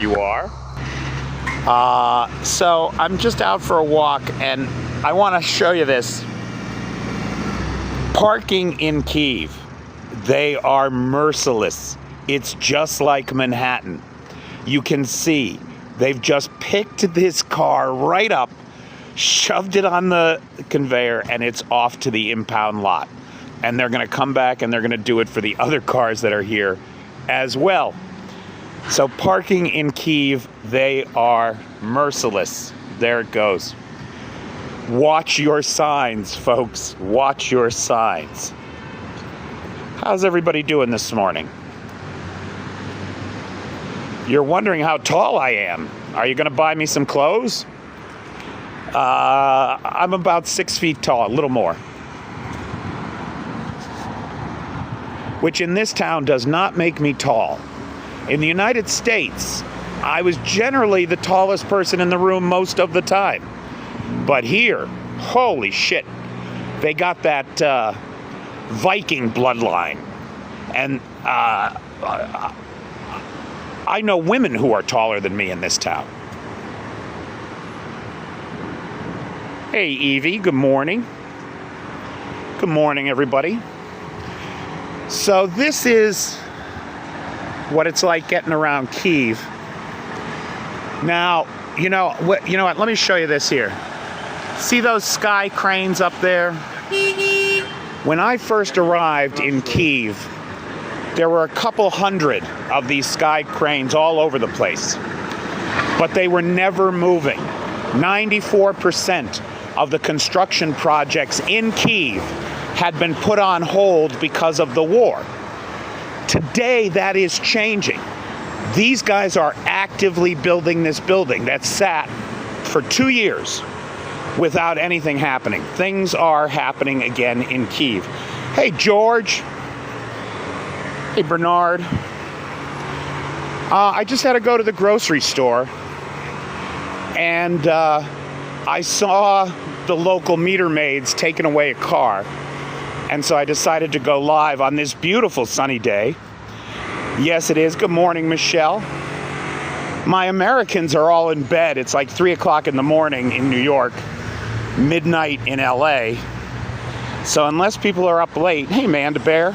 You are. So I'm just out for a walk, and I want to show you this. Parking in Kyiv. They are merciless. It's just like Manhattan. You can see they've just picked this car right up, shoved it on the conveyor, and it's off to the impound lot. And they're going to come back and they're going to do it for the other cars that are here as well. So parking in Kyiv, they are merciless. There it goes. Watch your signs, folks. Watch your signs. How's everybody doing this morning? You're wondering how tall I am. Are you going to buy me some clothes? I'm about 6 feet tall, a little more. Which in this town does not make me tall. In the United States, I was generally the tallest person in the room most of the time. But here, holy shit, they got that Viking bloodline. And I know women who are taller than me in this town. Hey, Evie, good morning. Good morning, everybody. So this is what it's like getting around Kyiv. Now, you know what? Let me show you this here. See those sky cranes up there? When I first arrived in Kyiv, there were a couple hundred of these sky cranes all over the place, but they were never moving. 94% of the construction projects in Kyiv had been put on hold because of the war. Today, that is changing. These guys are actively building this building that sat for 2 years without anything happening. Things are happening again in Kyiv. Hey, George. Hey, Bernard. I just had to go to the grocery store, and I saw the local meter maids taking away a car. And so I decided to go live on this beautiful sunny day. Yes, it is. Good morning, Michelle. My Americans are all in bed. It's like 3 o'clock in the morning in New York, midnight in LA. So unless people are up late, hey, Manda Bear.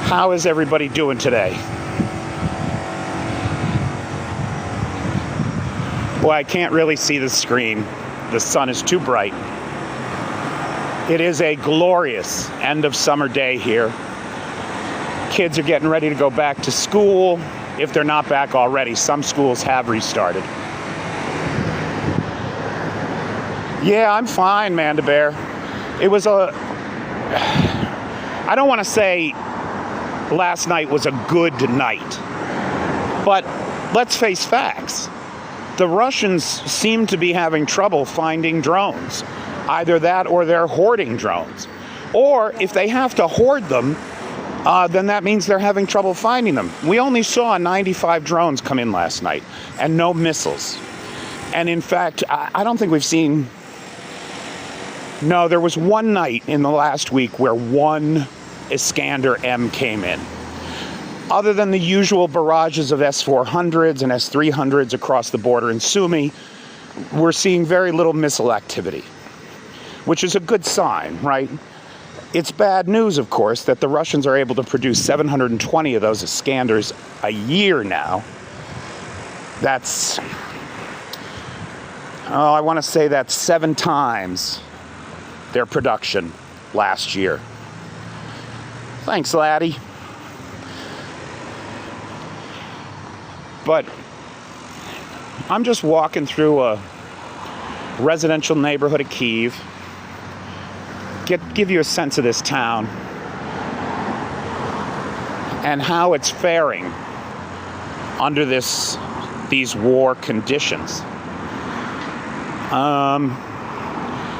How is everybody doing today? Boy, I can't really see the screen. The sun is too bright. It is a glorious end of summer day here. Kids are getting ready to go back to school, if they're not back already. Some schools have restarted. Yeah, I'm fine, Manda Bear. It was I don't want to say last night was a good night, but let's face facts. The Russians seem to be having trouble finding drones. Either that or they're hoarding drones. Or if they have to hoard them, then that means they're having trouble finding them. We only saw 95 drones come in last night and no missiles. And in fact, I don't think we've seen... No, there was one night in the last week where one Iskander-M came in. Other than the usual barrages of S-400s and S-300s across the border in Sumy, we're seeing very little missile activity, which is a good sign, right? It's bad news, of course, that the Russians are able to produce 720 of those Iskanders a year now. That's, I want to say that's 7 times their production last year. Thanks, laddie. But I'm just walking through a residential neighborhood of Kyiv. Give you a sense of this town and how it's faring under these war conditions.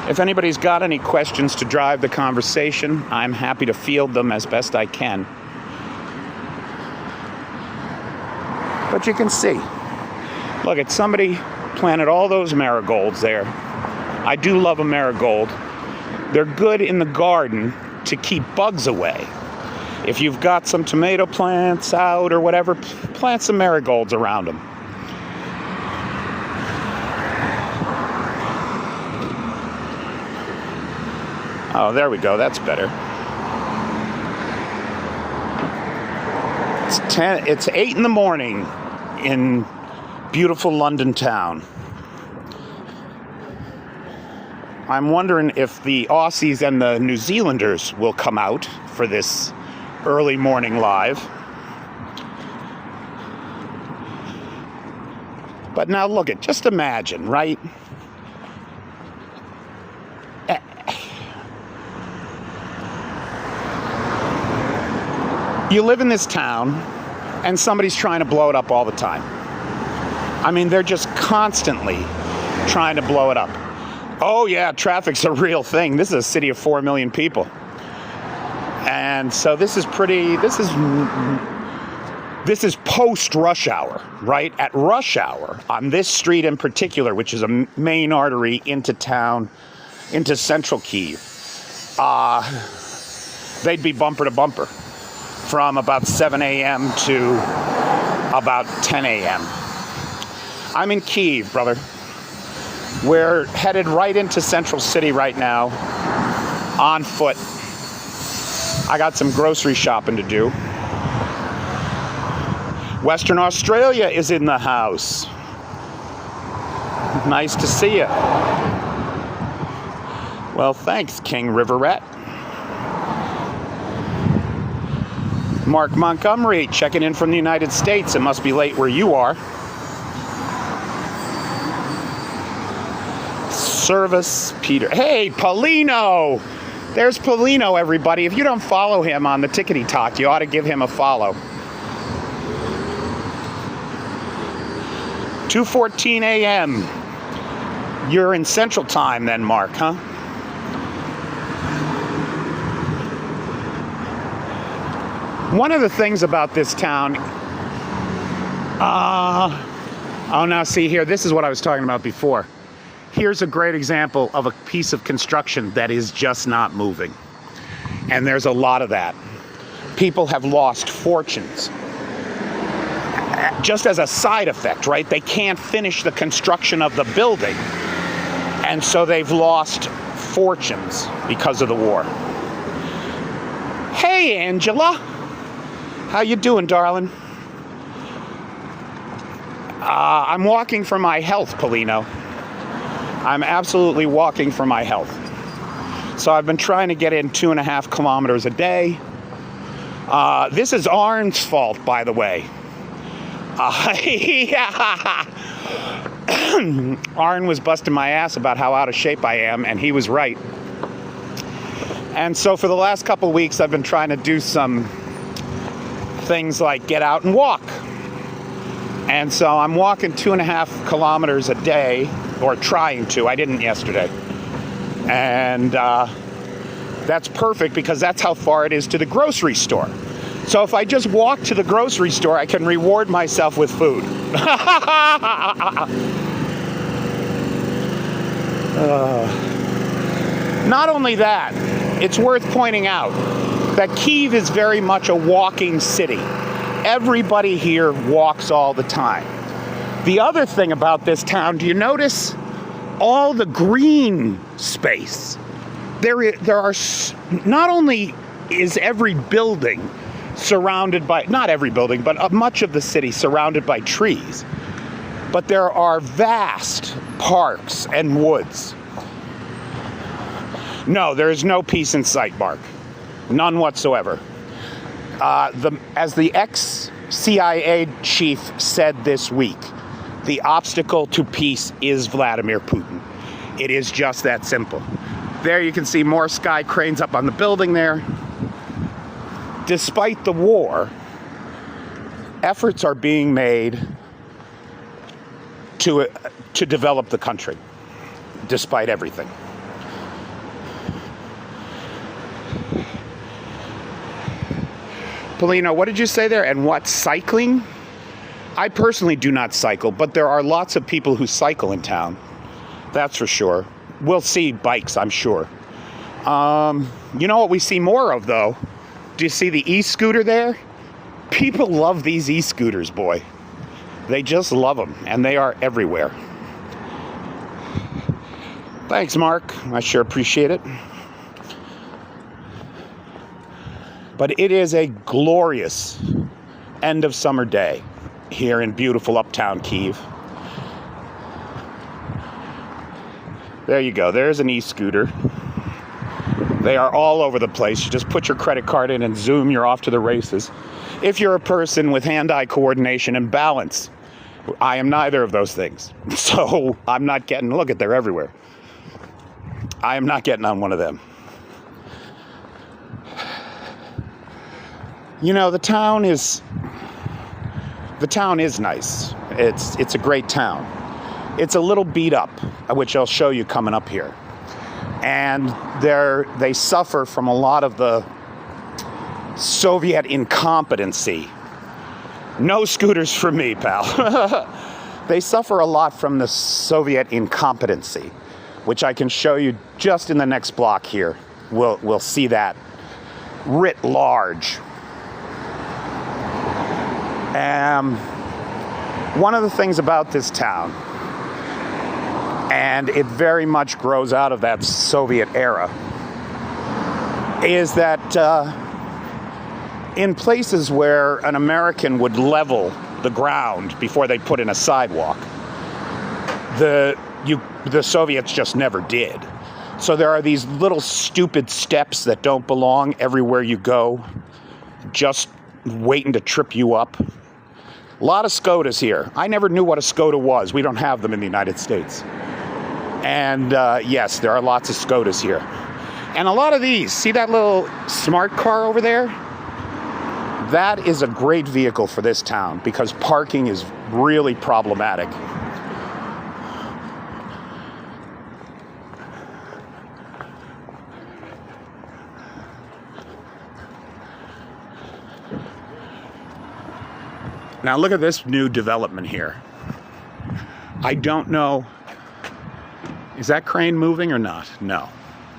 If anybody's got any questions to drive the conversation, I'm happy to field them as best I can. But you can see, look, it's somebody planted all those marigolds there. I do love a marigold. They're good in the garden to keep bugs away. If you've got some tomato plants out or whatever, plant some marigolds around them. Oh, there we go. That's better. It's 8 in the morning in beautiful London town. I'm wondering if the Aussies and the New Zealanders will come out for this early morning live. But now look at, just imagine, right? You live in this town, and somebody's trying to blow it up all the time. I mean, they're just constantly trying to blow it up. Oh yeah, traffic's a real thing. This is a city of 4 million people. And so this is post-rush hour, right? At rush hour, on this street in particular, which is a main artery into town, into central Kyiv, they'd be bumper to bumper from about 7 a.m. to about 10 a.m. I'm in Kyiv, brother. We're headed right into Central City right now, on foot. I got some grocery shopping to do. Western Australia is in the house. Nice to see you. Well, thanks, King River Rat. Mark Montgomery checking in from the United States. It must be late where you are. Service Peter. Hey, Paulino! There's Paulino, everybody. If you don't follow him on the Tickety Talk, you ought to give him a follow. 2:14 a.m. You're in Central Time then, Mark, huh? One of the things about this town, now see here, this is what I was talking about before. Here's a great example of a piece of construction that is just not moving. And there's a lot of that. People have lost fortunes. Just as a side effect, right? They can't finish the construction of the building. And so they've lost fortunes because of the war. Hey, Angela. How you doing, darling? I'm walking for my health, Paulino. I'm absolutely walking for my health. So I've been trying to get in 2.5 kilometers a day. This is Arn's fault, by the way. Arn was busting my ass about how out of shape I am, and he was right. And so for the last couple weeks, I've been trying to do some things like get out and walk. And so I'm walking 2.5 kilometers a day, or trying to. I didn't yesterday. And that's perfect because that's how far it is to the grocery store. So if I just walk to the grocery store, I can reward myself with food. Not only that, it's worth pointing out that Kyiv is very much a walking city. Everybody here walks all the time. The other thing about this town, do you notice all the green space? There are, not only is every building surrounded by, not every building, but much of the city surrounded by trees, but there are vast parks and woods. No, there is no peace in sight, Mark. None whatsoever. As the ex-CIA chief said this week, the obstacle to peace is Vladimir Putin. It is just that simple. There you can see more sky cranes up on the building there. Despite the war, efforts are being made to develop the country, despite everything. Paulino, what did you say there? And what, cycling? I personally do not cycle, but there are lots of people who cycle in town. That's for sure. We'll see bikes, I'm sure. You know what we see more of, though? Do you see the e-scooter there? People love these e-scooters, boy. They just love them, and they are everywhere. Thanks, Mark. I sure appreciate it. But it is a glorious end of summer day here in beautiful uptown Kyiv. There you go. There's an e-scooter. They are all over the place. You just put your credit card in and zoom, you're off to the races. If you're a person with hand-eye coordination and balance, I am neither of those things. So I'm not getting, look at, they're everywhere. I am not getting on one of them. You know, the town is nice. It's a great town. It's a little beat up, which I'll show you coming up here. And they suffer from a lot of the Soviet incompetency. No scooters for me, pal. They suffer a lot from the Soviet incompetency, which I can show you just in the next block here. We'll see that writ large. One of the things about this town, and it very much grows out of that Soviet era, is that in places where an American would level the ground before they put in a sidewalk, the Soviets just never did. So there are these little stupid steps that don't belong everywhere you go, just waiting to trip you up. A lot of Skodas here. I never knew what a Skoda was. We don't have them in the United States. And yes, there are lots of Skodas here. And a lot of these, see that little smart car over there? That is a great vehicle for this town because parking is really problematic. Now look at this new development here. I don't know, is that crane moving or not? No,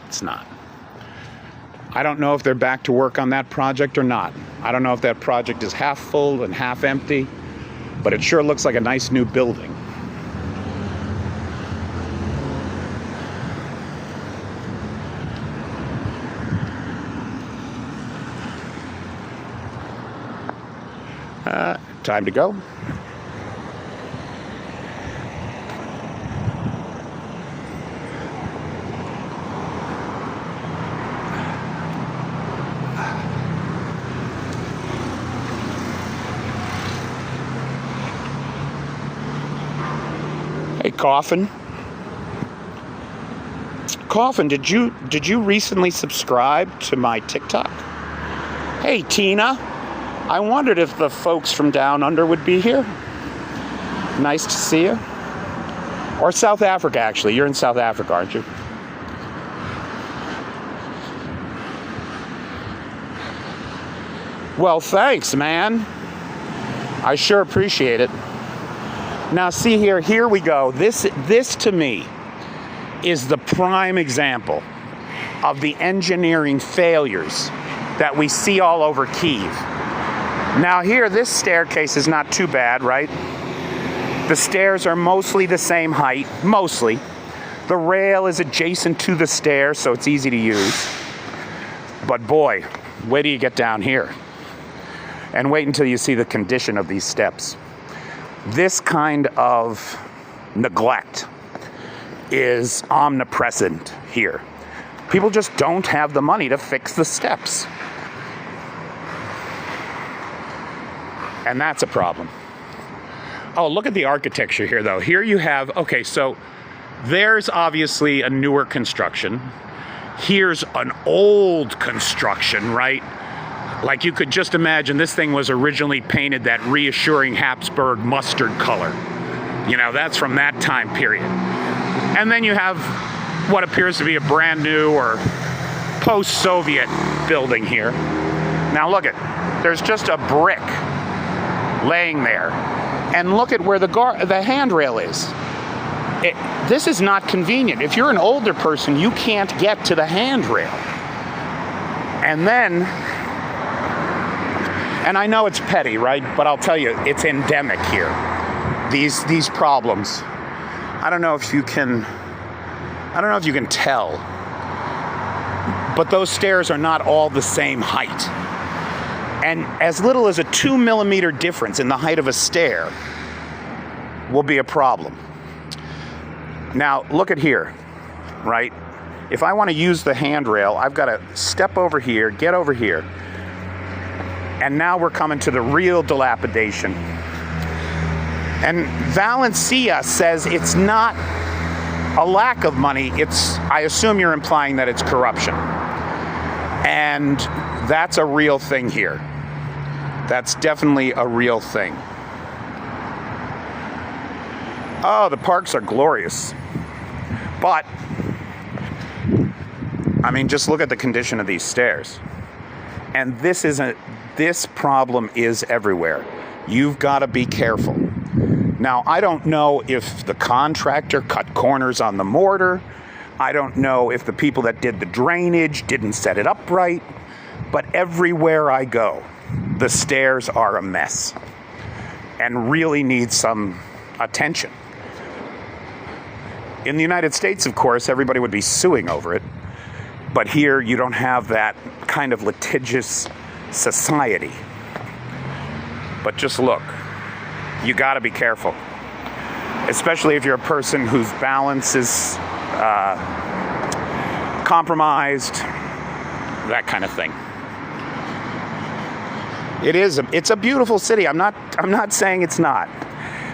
it's not. I don't know if they're back to work on that project or not. I don't know if that project is half full and half empty, but it sure looks like a nice new building. Time to go. Hey, Coffin. Coffin, did you recently subscribe to my TikTok? Hey, Tina. I wondered if the folks from down under would be here. Nice to see you. Or South Africa, actually. You're in South Africa, aren't you? Well, thanks, man. I sure appreciate it. Now, see here we go. This to me is the prime example of the engineering failures that we see all over Kyiv. Now here, this staircase is not too bad, right? The stairs are mostly the same height, mostly. The rail is adjacent to the stair, so it's easy to use. But boy, wait till you get down here. And wait until you see the condition of these steps. This kind of neglect is omnipresent here. People just don't have the money to fix the steps. And that's a problem. Oh, look at the architecture here, though. Here you have, okay, so there's obviously a newer construction. Here's an old construction, right? Like you could just imagine this thing was originally painted that reassuring Habsburg mustard color. You know, that's from that time period. And then you have what appears to be a brand new or post-Soviet building here. Now look there's just a brick laying there. And look at where the handrail is. This is not convenient. If you're an older person, you can't get to the handrail. And then And I know it's petty, right? But I'll tell you, it's endemic here. These problems. I don't know if you can tell, but those stairs are not all the same height. And as little as a 2 millimeter difference in the height of a stair will be a problem. Now, look at here, right? If I want to use the handrail, I've got to step over here, get over here. And now we're coming to the real dilapidation. And Valencia says it's not a lack of money, I assume you're implying that it's corruption. And that's a real thing here. That's definitely a real thing. Oh, the parks are glorious. But, I mean, just look at the condition of these stairs. And this problem is everywhere. You've got to be careful. Now, I don't know if the contractor cut corners on the mortar. I don't know if the people that did the drainage didn't set it up right. But everywhere I go, the stairs are a mess and really need some attention. In the United States, of course, everybody would be suing over it. But here, you don't have that kind of litigious society. But just look. You got to be careful, especially if you're a person whose balance is compromised, that kind of thing. It's a beautiful city. I'm not saying it's not.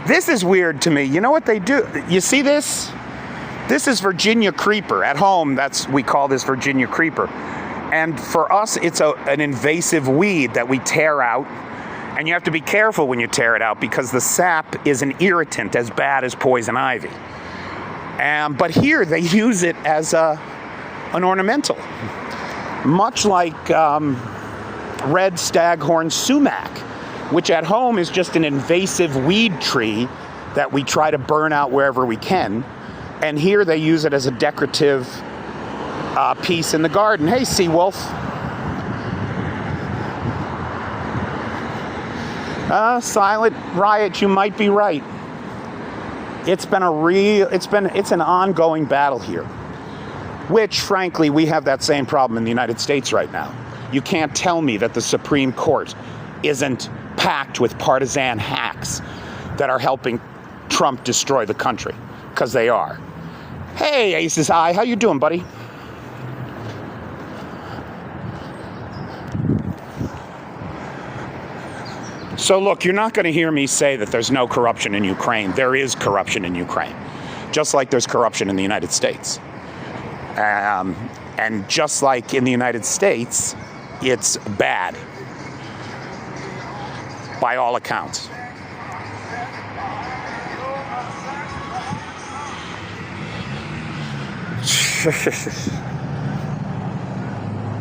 This is weird to me. You know what they do? You see this? This is Virginia creeper. At home, we call this Virginia creeper. And for us, it's an invasive weed that we tear out. And you have to be careful when you tear it out because the sap is an irritant as bad as poison ivy. But here they use it as an ornamental, much like red staghorn sumac, which at home is just an invasive weed tree that we try to burn out wherever we can. And here they use it as a decorative piece in the garden. Hey, Seawolf. Silent riot, you might be right. It's an ongoing battle here, which, frankly, we have that same problem in the United States right now. You can't tell me that the Supreme Court isn't packed with partisan hacks that are helping Trump destroy the country, because they are. Hey, Aces High, how you doing, buddy? So look, you're not going to hear me say that there's no corruption in Ukraine. There is corruption in Ukraine, just like there's corruption in the United States. And just like in the United States, it's bad by all accounts.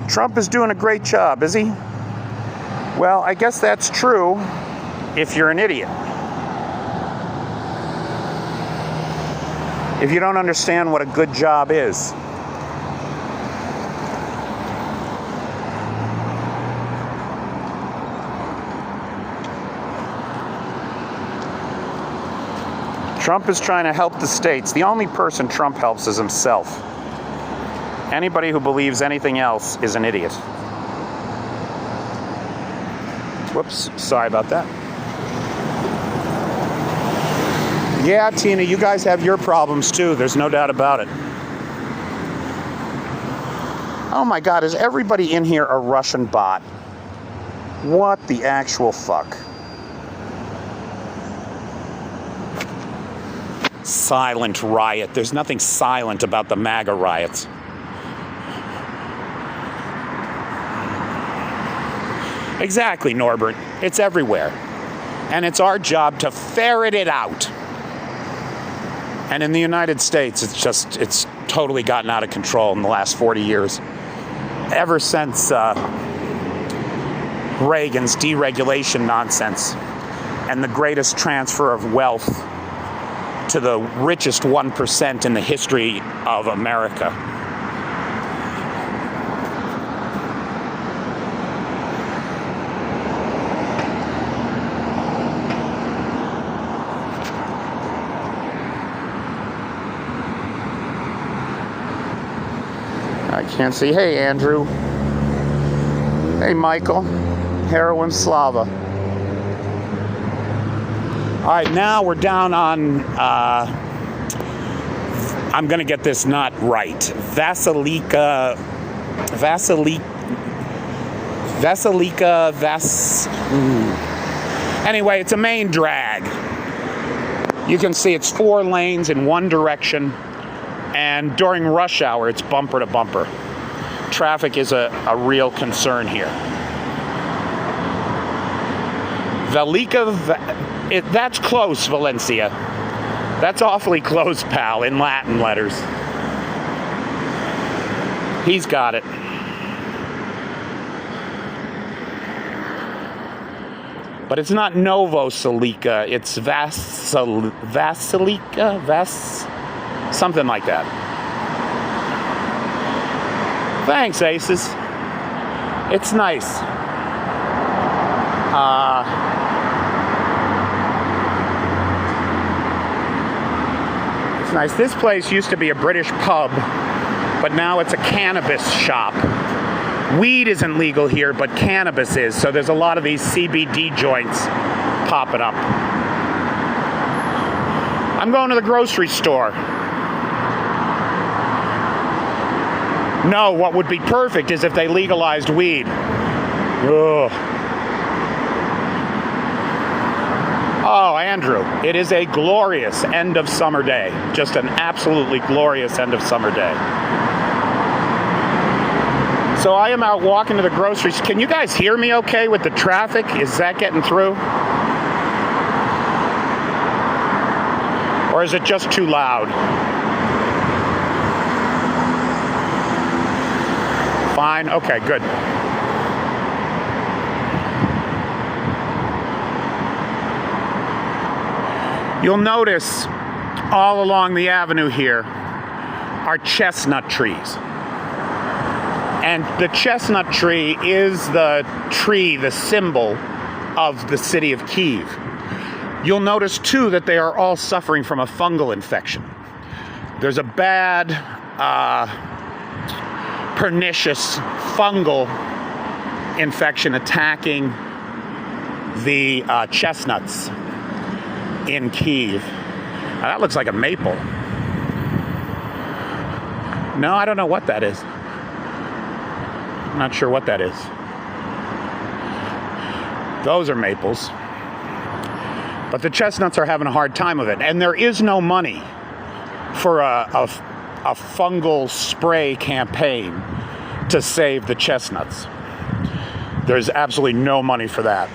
Trump is doing a great job, is he? Well, I guess that's true if you're an idiot. If you don't understand what a good job is. Trump is trying to help the states. The only person Trump helps is himself. Anybody who believes anything else is an idiot. Whoops, sorry about that. Yeah, Tina, you guys have your problems too. There's no doubt about it. Oh my God, is everybody in here a Russian bot? What the actual fuck? Silent riot. There's nothing silent about the MAGA riots. Exactly, Norbert. It's everywhere. And it's our job to ferret it out. And in the United States, it's totally gotten out of control in the last 40 years. Ever since Reagan's deregulation nonsense and the greatest transfer of wealth to the richest 1% in the history of America. Can't see. Hey, Andrew. Hey, Michael. Heroin Slava. All right, now we're down on, I'm going to get this not right. Vasilika, anyway, it's a main drag. You can see it's 4 lanes in one direction, and during rush hour, it's bumper to bumper. Traffic is a real concern here. That's close, Valencia. That's awfully close, pal, in Latin letters. He's got it. But it's not Novoselica, it's Vasilika, something like that. Thanks, Aces. It's nice. It's nice. This place used to be a British pub, but now it's a cannabis shop. Weed isn't legal here, but cannabis is, so there's a lot of these CBD joints popping up. I'm going to the grocery store. No, what would be perfect is if they legalized weed. Ugh. Oh, Andrew, it is a glorious end of summer day. Just an absolutely glorious end of summer day. So I am out walking to the grocery store. Can you guys hear me okay with the traffic? Is that getting through? Or is it just too loud? Fine. Okay, good. You'll notice all along the avenue here are chestnut trees. And the chestnut tree is the tree, the symbol of the city of Kyiv. You'll notice, too, that they are all suffering from a fungal infection. There's a bad, pernicious fungal infection attacking the chestnuts in Kyiv. Now, that looks like a maple. No, I don't know what that is. I'm not sure what that is. Those are maples. But the chestnuts are having a hard time of it. And there is no money for a fungal spray campaign to save the chestnuts. There's absolutely no money for that.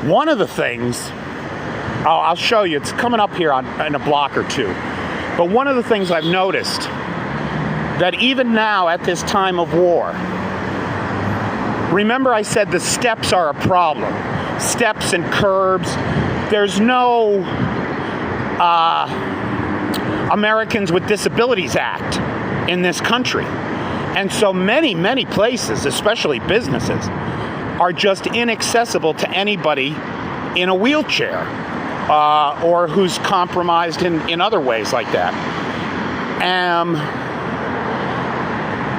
One of the things, I'll show you, it's coming up here in a block or two. But one of the things I've noticed, that even now at this time of war, remember I said the steps are a problem. Steps and curbs. There's no Americans with Disabilities Act in this country. And so many places, especially businesses, are just inaccessible to anybody in a wheelchair or who's compromised in other ways like that.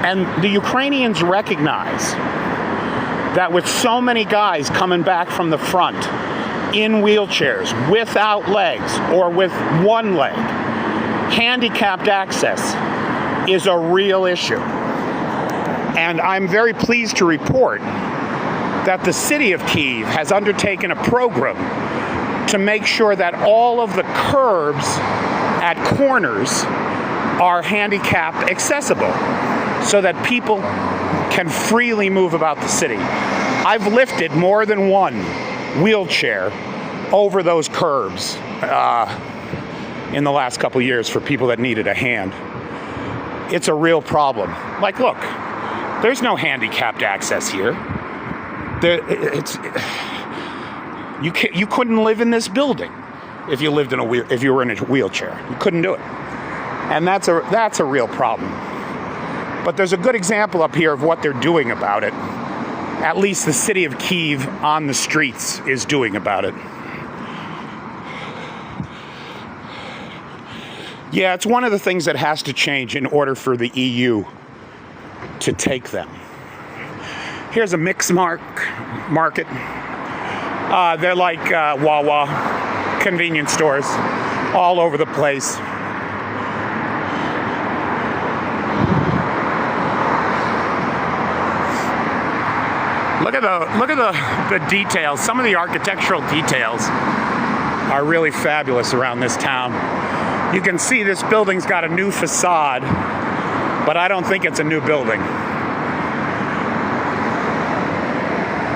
And the Ukrainians recognize that with so many guys coming back from the front in wheelchairs, without legs or with one leg, handicapped access is a real issue. And I'm very pleased to report that the city of Kyiv has undertaken a program to make sure that all of the curbs at corners are handicap accessible, so that people can freely move about the city. I've lifted more than one wheelchair over those curbs in the last couple years for people that needed a hand. It's a real problem. Like, look, there's no handicapped access here. You couldn't live in this building if you lived if you were in a wheelchair. You couldn't do it, and that's a real problem. But there's a good example up here of what they're doing about it. At least the city of Kyiv on the streets is doing about it. Yeah, it's one of the things that has to change in order for the EU to take them. Here's a mixed market. They're like Wawa convenience stores all over the place. Look at the details. Some of the architectural details are really fabulous around this town. You can see this building's got a new facade, but I don't think it's a new building.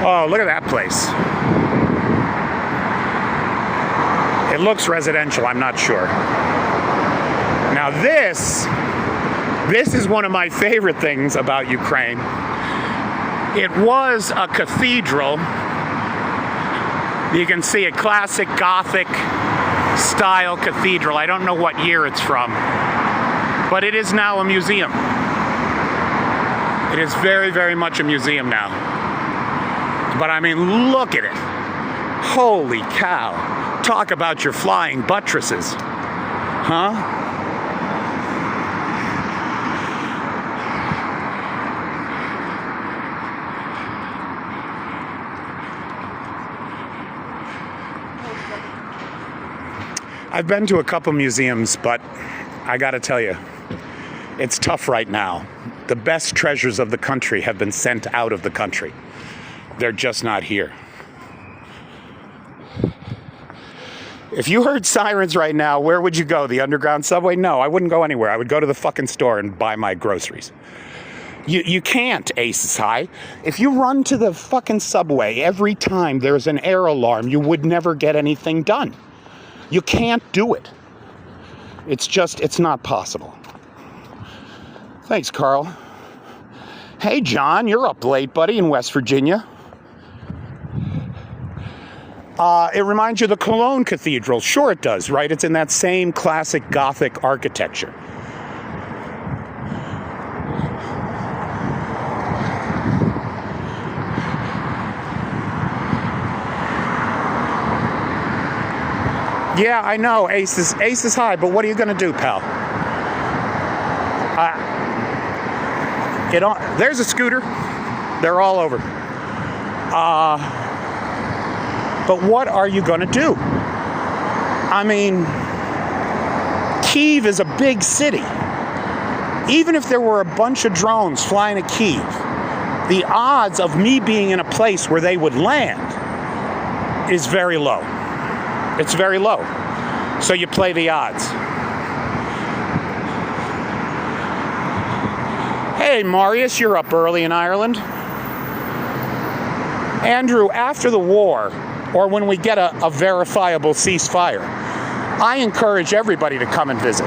Oh, look at that place. It looks residential, I'm not sure. Now this is one of my favorite things about Ukraine. It was a cathedral. You can see a classic Gothic style cathedral. I don't know what year it's from, but it is now a museum. It is very, very much a museum now. But I mean, look at it. Holy cow. Talk about your flying buttresses. Huh? I've been to a couple museums, but I gotta tell you, it's tough right now. The best treasures of the country have been sent out of the country. They're just not here. If you heard sirens right now, where would you go? The underground subway? No, I wouldn't go anywhere. I would go to the fucking store and buy my groceries. You can't, Aces High. If you run to the fucking subway every time there's an air alarm, you would never get anything done. You can't do it. It's not possible. Thanks, Carl. Hey, John, you're up late, buddy, in West Virginia. It reminds you of the Cologne Cathedral. Sure it does, right? It's in that same classic Gothic architecture. Yeah, I know, Ace is high, but what are you going to do, pal? There's a scooter. They're all over. But what are you going to do? I mean, Kyiv is a big city. Even if there were a bunch of drones flying at Kyiv, the odds of me being in a place where they would land is very low. It's very low. So you play the odds. Hey, Marius, you're up early in Ireland. Andrew, after the war, or when we get a verifiable ceasefire, I encourage everybody to come and visit.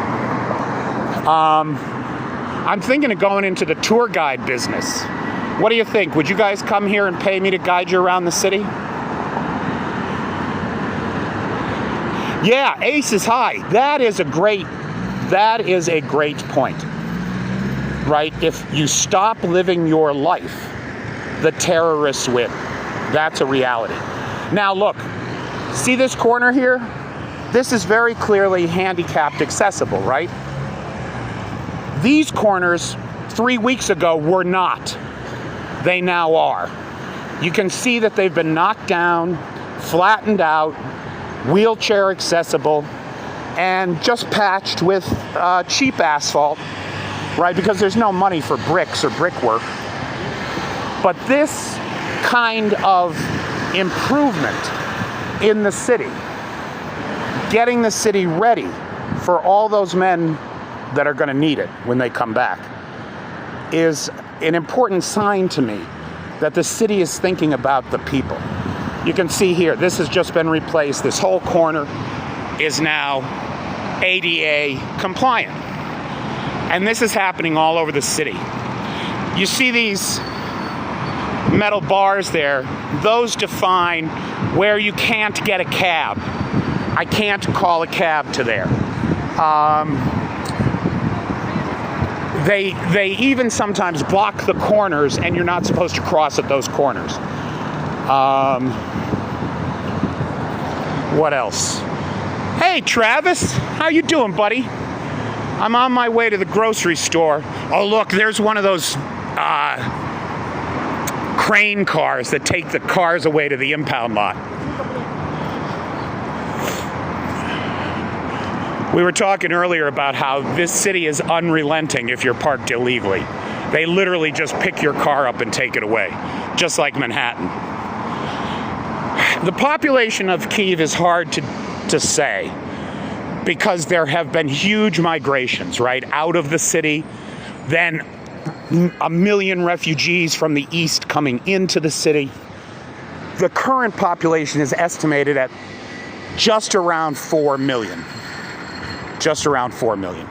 I'm thinking of going into the tour guide business. What do you think? Would you guys come here and pay me to guide you around the city? Yeah, Ace is high. That is a great point. Right? If you stop living your life, the terrorists win. That's a reality. Now look, see this corner here? This is very clearly handicapped accessible, right? These corners 3 weeks ago were not. They now are. You can see that they've been knocked down, flattened out, wheelchair accessible, and just patched with cheap asphalt, right? Because there's no money for bricks or brickwork. But this kind of improvement in the city, getting the city ready for all those men that are going to need it when they come back, is an important sign to me that the city is thinking about the people. You can see here, this has just been replaced. This whole corner is now ADA compliant. And this is happening all over the city. You see these metal bars there, those define where you can't get a cab. I can't call a cab to there. They even sometimes block the corners, and you're not supposed to cross at those corners. What else? Hey, Travis, how you doing, buddy? I'm on my way to the grocery store. Oh, look, there's one of those crane cars that take the cars away to the impound lot. We were talking earlier about how this city is unrelenting if you're parked illegally. They literally just pick your car up and take it away, just like Manhattan. The population of Kyiv is hard to say because there have been huge migrations, right, out of the city, then 1 million refugees from the east coming into the city. The current population is estimated at just around 4 million. Just around 4 million.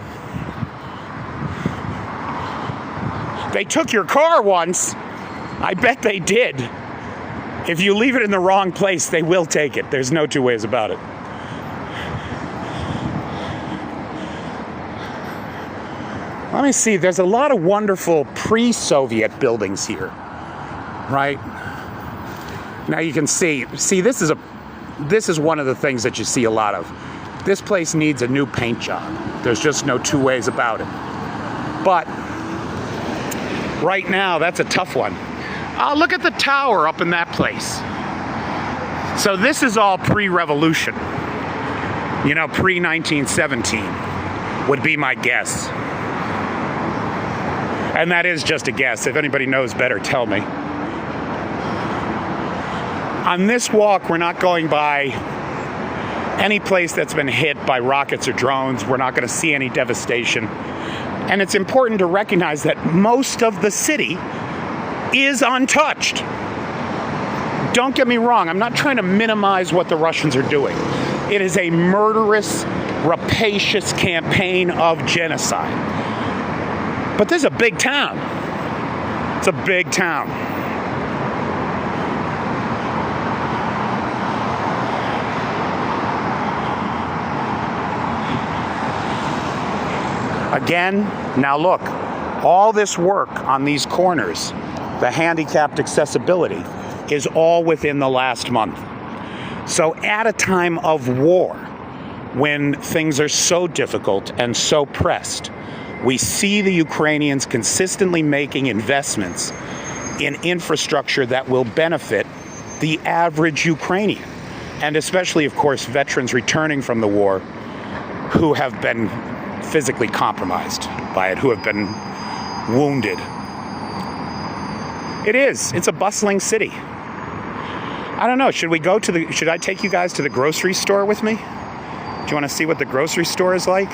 They took your car once. I bet they did. If you leave it in the wrong place, they will take it. There's no two ways about it. Let me see. There's a lot of wonderful pre-Soviet buildings here, right? Now you can see this is one of the things that you see a lot of. This place needs a new paint job. There's just no two ways about it. But right now, that's a tough one. Look at the tower up in that place. So this is all pre-revolution. You know, pre-1917 would be my guess. And that is just a guess. If anybody knows better, tell me. On this walk, we're not going by any place that's been hit by rockets or drones. We're not going to see any devastation. And it's important to recognize that most of the city is untouched. Don't get me wrong, I'm not trying to minimize what the Russians are doing. It is a murderous, rapacious campaign of genocide. But this is a big town. It's a big town. Again, now look, all this work on these corners, the handicapped accessibility, is all within the last month. So at a time of war, when things are so difficult and so pressed, we see the Ukrainians consistently making investments in infrastructure that will benefit the average Ukrainian, and especially, of course, veterans returning from the war who have been physically compromised by it, who have been wounded. It's a bustling city. I don't know, should I take you guys to the grocery store with me? Do you want to see what the grocery store is like?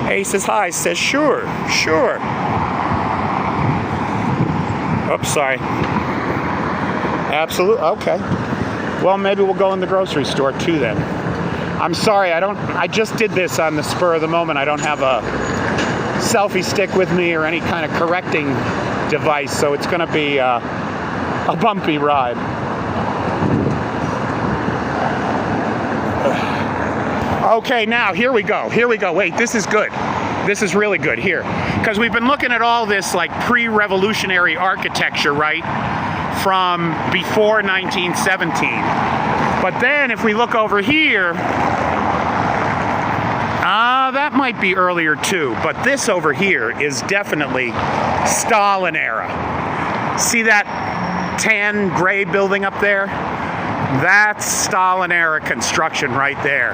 Hey says hi, says sure. Oops, sorry. Absolutely, okay. Well, maybe we'll go in the grocery store too then. I'm sorry, I just did this on the spur of the moment. I don't have a selfie stick with me or any kind of correcting device, so it's gonna be a bumpy ride. Okay, now here we go. Wait, this is good. This is really good here. Because we've been looking at all this like pre-revolutionary architecture, right? From before 1917. But then if we look over here, that might be earlier too. But this over here is definitely Stalin era. See that tan gray building up there? That's Stalin era construction right there.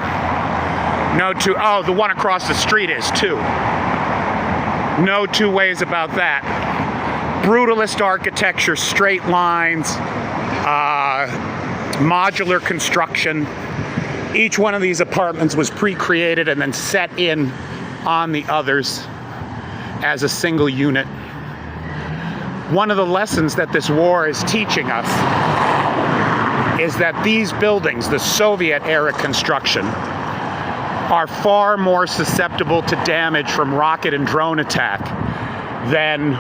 The one across the street is too. No two ways about that. Brutalist architecture, straight lines, modular construction. Each one of these apartments was pre-created and then set in on the others as a single unit. One of the lessons that this war is teaching us is that these buildings, the Soviet era construction, are far more susceptible to damage from rocket and drone attack than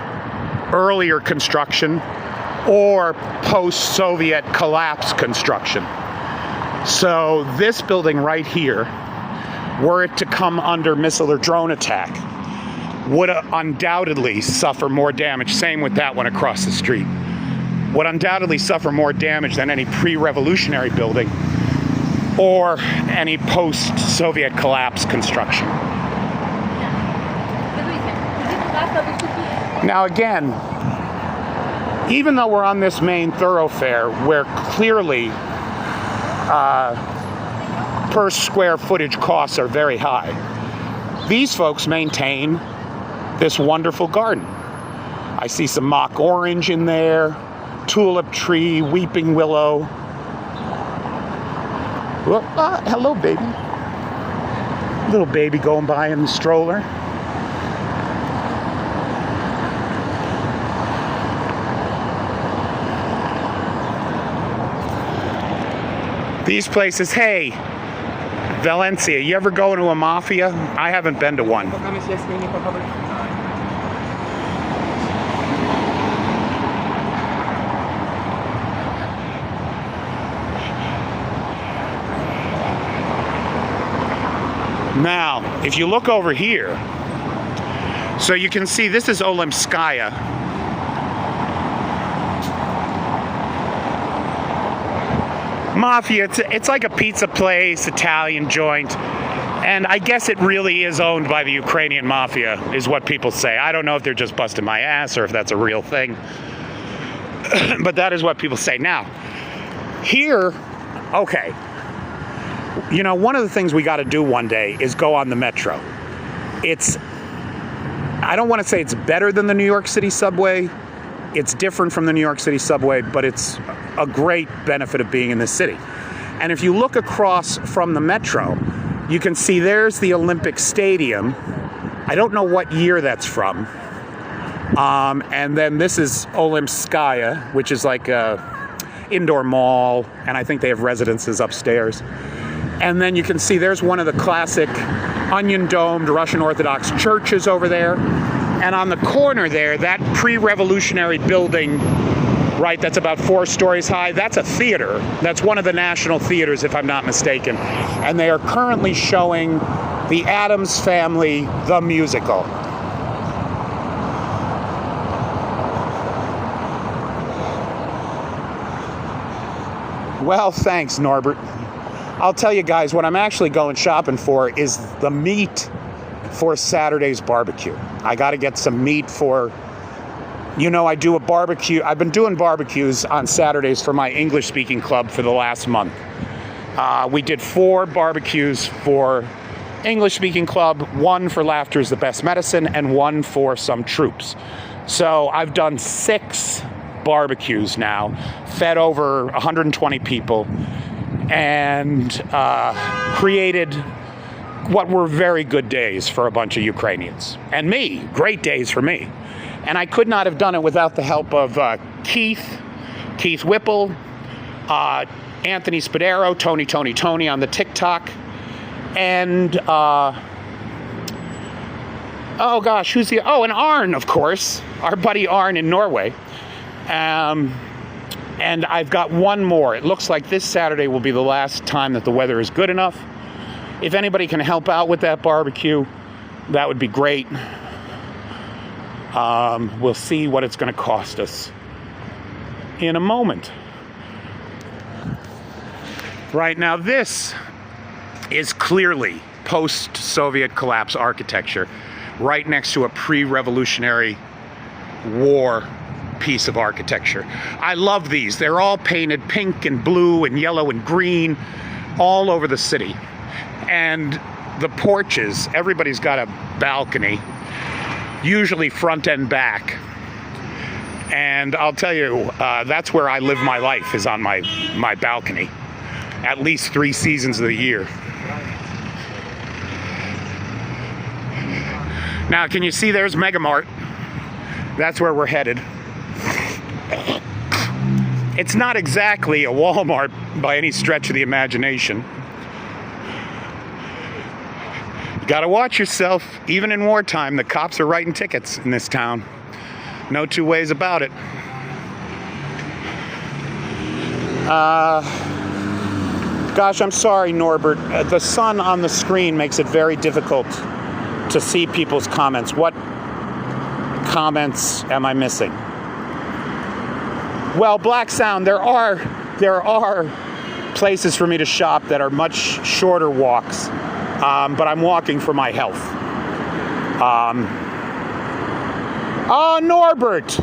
earlier construction or post-Soviet collapse construction. So this building right here, were it to come under missile or drone attack, would undoubtedly suffer more damage. Same with that one across the street. would undoubtedly suffer more damage than any pre-revolutionary building or any post-Soviet collapse construction. Now again, even though we're on this main thoroughfare where clearly per square footage costs are very high, these folks maintain this wonderful garden. I see some mock orange in there, tulip tree, weeping willow. Well, hello, baby. Little baby going by in the stroller. These places, hey, Valencia, you ever go to a mafia? I haven't been to one. Now, if you look over here, so you can see this is Olimskaya. Mafia, it's like a pizza place, Italian joint, and I guess it really is owned by the Ukrainian mafia, is what people say. I don't know if they're just busting my ass or if that's a real thing, but that is what people say. Now, here, okay, you know, one of the things we got to do one day is go on the metro. I don't want to say it's better than the New York City subway. It's different from the New York City subway, but it's a great benefit of being in this city. And if you look across from the metro, you can see there's the Olympic Stadium. I don't know what year that's from. And then this is Olimskaya, which is like a indoor mall, and I think they have residences upstairs. And then you can see there's one of the classic onion-domed Russian Orthodox churches over there. And on the corner there, that pre-revolutionary building, right, that's about 4 stories high, that's a theater. That's one of the national theaters, if I'm not mistaken. And they are currently showing The Addams Family, the musical. Well, thanks, Norbert. I'll tell you guys, what I'm actually going shopping for is the meat for Saturday's barbecue. I got to get some meat for, you know, I do a barbecue. I've been doing barbecues on Saturdays for my English-speaking club for the last month. We did 4 barbecues for English-speaking club, 1 for Laughter is the Best Medicine, and 1 for some troops. So I've done 6 barbecues now, fed over 120 people, and created what were very good days for a bunch of Ukrainians. And me, great days for me. And I could not have done it without the help of Keith Whipple, Anthony Spadero, Tony on the TikTok, and oh gosh, and Arn, of course, our buddy Arn in Norway. And I've got one more. It looks like this Saturday will be the last time that the weather is good enough. If anybody can help out with that barbecue, that would be great. We'll see what it's going to cost us in a moment. Right now, this is clearly post-Soviet collapse architecture, right next to a pre-revolutionary war piece of architecture. I love these. They're all painted pink and blue and yellow and green all over the city. And the porches, everybody's got a balcony, usually front and back. And I'll tell you, that's where I live my life, is on my balcony, at least 3 seasons of the year. Now, can you see there's Megamart? That's where we're headed. It's not exactly a Walmart by any stretch of the imagination. You gotta watch yourself. Even in wartime, the cops are writing tickets in this town. No 2 ways about it. Gosh, I'm sorry, Norbert. The sun on the screen makes it very difficult to see people's comments. What comments am I missing? Well, Black Sound, there are places for me to shop that are much shorter walks, but I'm walking for my health. Oh, Norbert,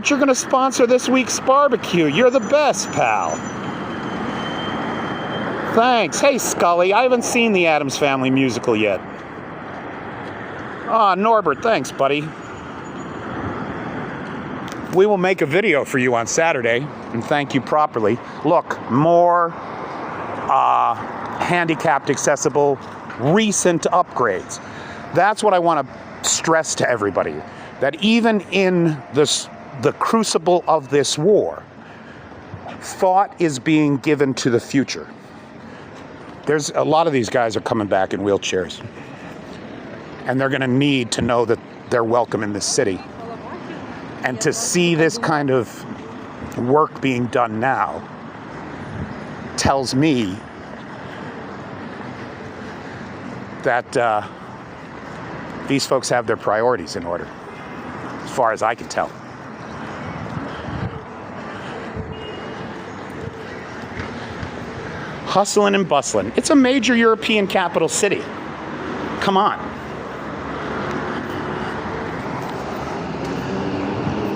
you're going to sponsor this week's barbecue. You're the best, pal. Thanks. Hey, Scully, I haven't seen the Addams Family musical yet. Ah, Norbert, thanks, buddy. We will make a video for you on Saturday and thank you properly. Look, more handicapped accessible recent upgrades. That's what I want to stress to everybody, that even in the crucible of this war, thought is being given to the future. There's a lot of these guys are coming back in wheelchairs, and they're going to need to know that they're welcome in this city. And to see this kind of work being done now tells me that these folks have their priorities in order, as far as I can tell. Hustling and bustling. It's a major European capital city. Come on.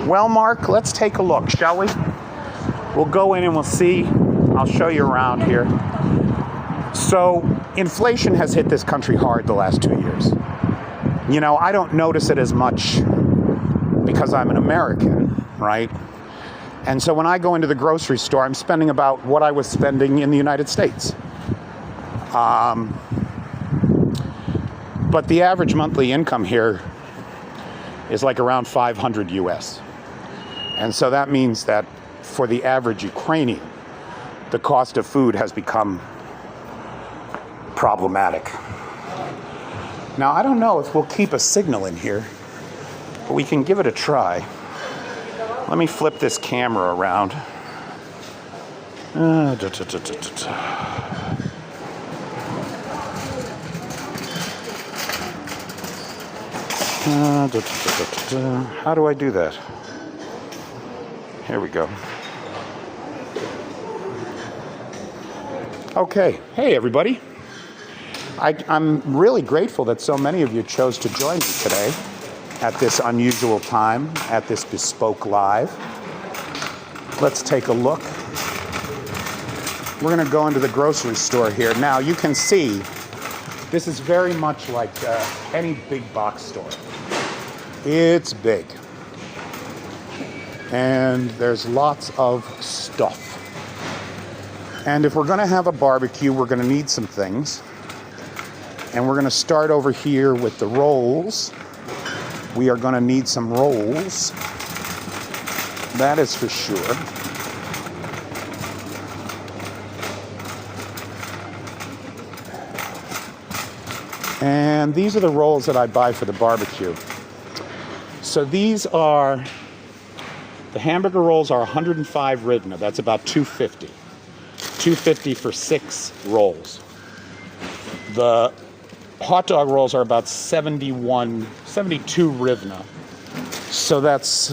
Well, Mark, let's take a look, shall we? We'll go in and we'll see. I'll show you around here. So, inflation has hit this country hard the last 2 years. You know, I don't notice it as much because I'm an American, right? And so when I go into the grocery store, I'm spending about what I was spending in the United States. But the average monthly income here is like around 500 US. And so that means that for the average Ukrainian, the cost of food has become problematic. Now, I don't know if we'll keep a signal in here, but we can give it a try. Let me flip this camera around. How do I do that? Here we go. Okay. Hey, everybody. I'm really grateful that so many of you chose to join me today at this unusual time, at this bespoke live. Let's take a look. We're going to go into the grocery store here. Now, you can see this is very much like any big box store. It's big. And there's lots of stuff. And if we're going to have a barbecue, we're going to need some things. And we're going to start over here with the rolls. We are going to need some rolls. That is for sure. And these are the rolls that I buy for the barbecue. So these are, the hamburger rolls are 105 hryvnia. That's about $2.50. $2.50 for 6 rolls. The hot dog rolls are about 72 hryvnia. So that's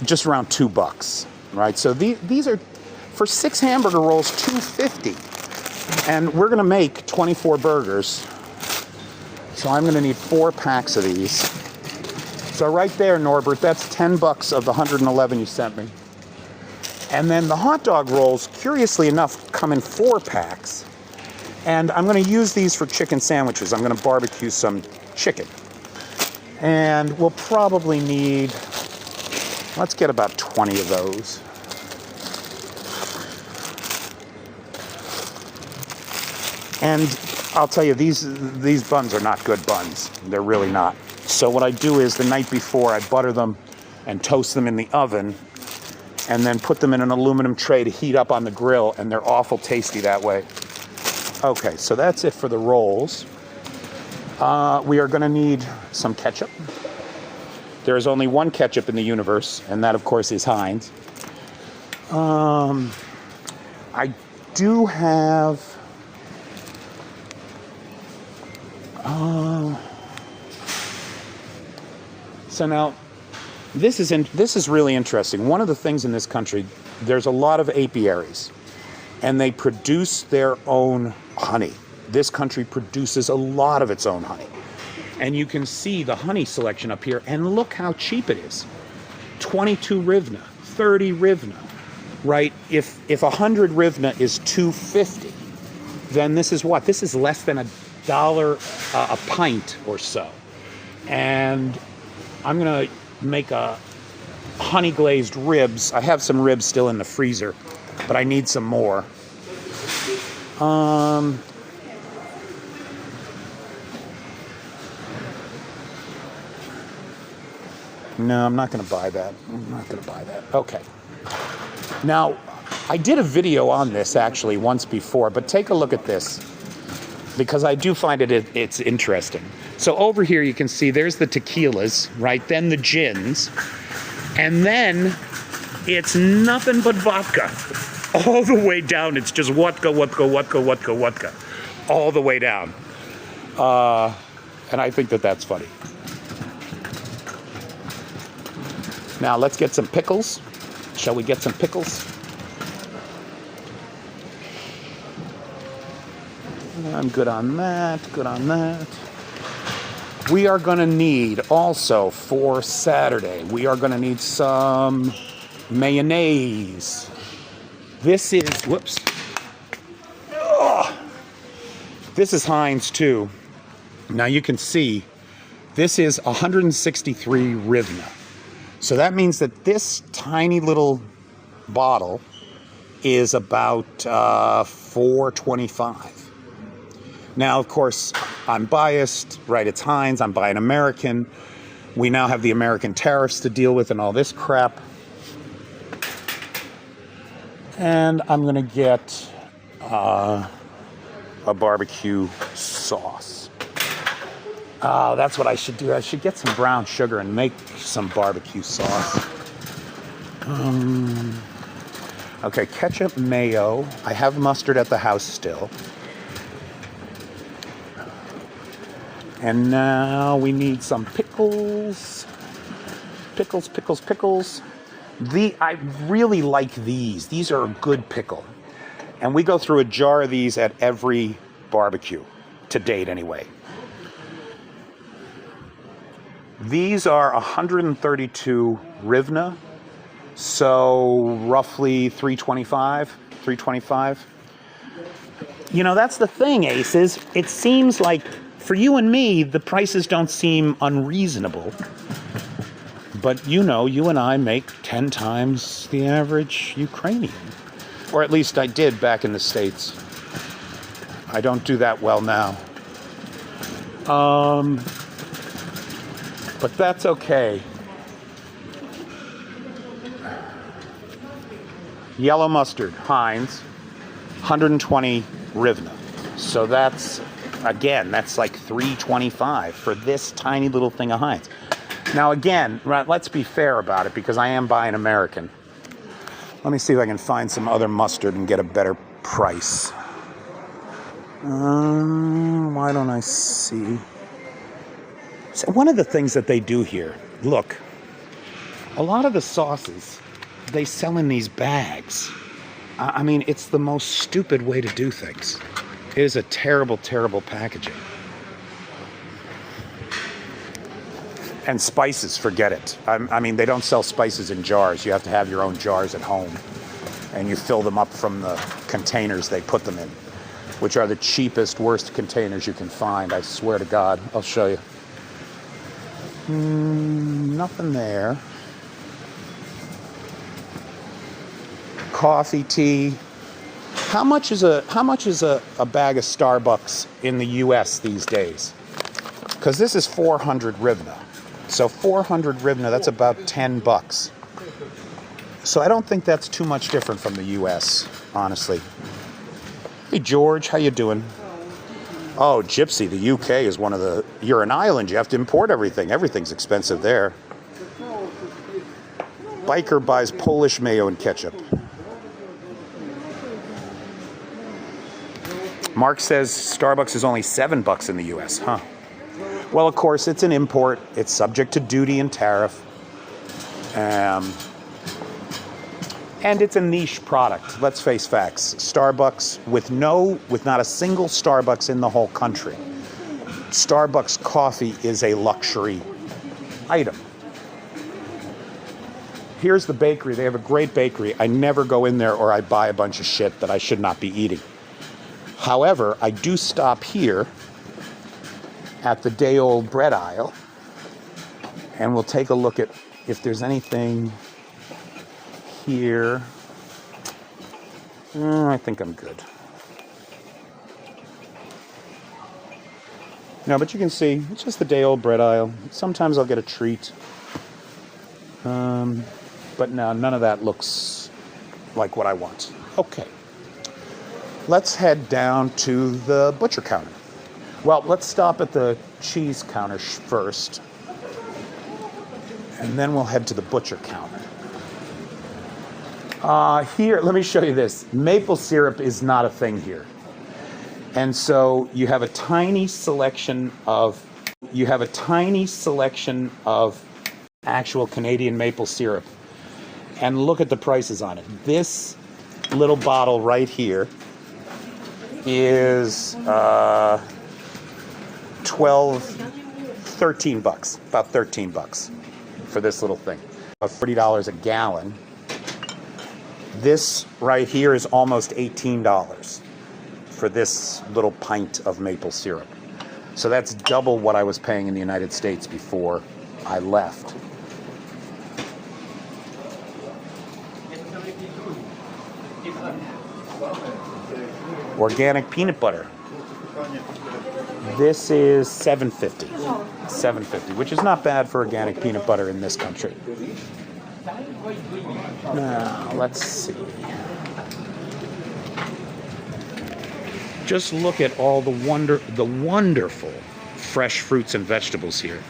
just around $2, right? So these are, for 6 hamburger rolls, $2.50. And we're going to make 24 burgers. So I'm going to need 4 packs of these. So right there, Norbert, that's $10 of the 111 you sent me. And then the hot dog rolls, curiously enough, come in 4 packs. And I'm going to use these for chicken sandwiches. I'm going to barbecue some chicken. And we'll probably need, let's get about 20 of those. And I'll tell you, these buns are not good buns. They're really not. So what I do is the night before, I butter them and toast them in the oven and then put them in an aluminum tray to heat up on the grill, and they're awful tasty that way. Okay, so that's it for the rolls. We are going to need some ketchup. There is only one ketchup in the universe, and that, of course, is Heinz. I do have... so now, This is really interesting. One of the things in this country, there's a lot of apiaries, and they produce their own honey. This country produces a lot of its own honey. And you can see the honey selection up here, and look how cheap it is. 22 hryvnia, 30 hryvnia, right? If 100 hryvnia is $2.50, then this is what? This is less than $1 a pint or so. And I'm gonna make a honey glazed ribs. I have some ribs still in the freezer, but I need some more. No, I'm not going to buy that. Okay. Now, I did a video on this actually once before, but take a look at this, because I do find it's interesting. So over here you can see there's the tequilas, right? Then the gins. And then it's nothing but vodka. All the way down, it's just vodka. All the way down. And I think that's funny. Now let's get some pickles. Shall we get some pickles? I'm good on that, We are going to need also for Saturday, we are going to need some mayonnaise. This is, this is Heinz too. Now you can see this is 163 hryvnia. So that means that this tiny little bottle is about $4.25. Now, of course, I'm biased, right? It's Heinz. I'm buying American. We now have the American tariffs to deal with and all this crap. And I'm going to get a barbecue sauce. Oh, that's what I should do. I should get some brown sugar and make some barbecue sauce. Okay, ketchup, mayo. I have mustard at the house still. And now we need some pickles. Pickles. I really like these. These are a good pickle. And we go through a jar of these at every barbecue, to date anyway. These are 132 hryvnia, so roughly $3.25. You know, that's the thing, Aces. It seems like for you and me, the prices don't seem unreasonable. But you know, you and I make 10 times the average Ukrainian. Or at least I did back in the States. I don't do that well now. But that's okay. Yellow mustard, Heinz, 120 hryvnia. So that's, again, that's like $3.25 for this tiny little thing of Heinz. Now again, let's be fair about it, because I am buying American. Let me see if I can find some other mustard and get a better price. Why don't I see? So one of the things that they do here, look, a lot of the sauces, they sell in these bags. I mean, it's the most stupid way to do things. It is a terrible, terrible packaging. And spices, forget it. I mean, they don't sell spices in jars. You have to have your own jars at home. And you fill them up from the containers they put them in, which are the cheapest, worst containers you can find. I swear to God. I'll show you. Nothing there. Coffee, tea. How much is a bag of Starbucks in the U.S. these days? Because this is 400 hryvnia. So 400 hryvnia, that's about $10. So I don't think that's too much different from the U.S., honestly. Hey, George, how you doing? Oh, Gypsy, the UK is one of the... You're an island, you have to import everything. Everything's expensive there. Biker buys Polish mayo and ketchup. Mark says Starbucks is only $7 in the US, huh? Well, of course, it's an import. It's subject to duty and tariff. Um, and it's a niche product. Let's face facts. Starbucks, with not a single Starbucks in the whole country, Starbucks coffee is a luxury item. Here's the bakery. They have a great bakery. I never go in there or I buy a bunch of shit that I should not be eating. However, I do stop here at the day-old bread aisle, and we'll take a look at if there's anything here. I think I'm good. No, but you can see, it's just the day-old bread aisle. Sometimes I'll get a treat. But no, none of that looks like what I want. Okay. Let's head down to the butcher counter. Well, let's stop at the cheese counter first. And then we'll head to the butcher counter. Here, let me show you this. Maple syrup is not a thing here. And so you have a tiny selection of actual Canadian maple syrup. And look at the prices on it. This little bottle right here is $13 bucks, about $13 for this little thing. $40 a gallon. This right here is almost $18 for this little pint of maple syrup. So that's double what I was paying in the United States before I left. Organic peanut butter. This is $7.50, which is not bad for organic peanut butter in this country. Now, let's see. Just look at all the wonderful fresh fruits and vegetables here.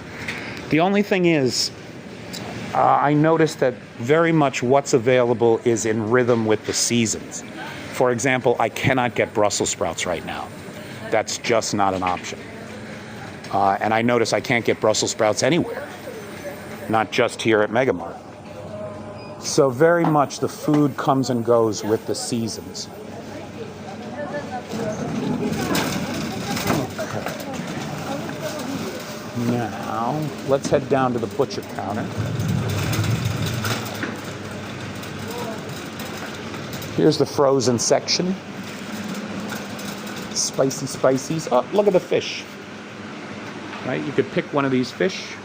The only thing is, I noticed that very much what's available is in rhythm with the seasons. For example, I cannot get Brussels sprouts right now. That's just not an option. And I notice I can't get Brussels sprouts anywhere, not just here at Megamart. So very much the food comes and goes with the seasons. Okay. Now, let's head down to the butcher counter. Here's the frozen section. Spicy spices. Oh, look at the fish. Right? You could pick one of these fish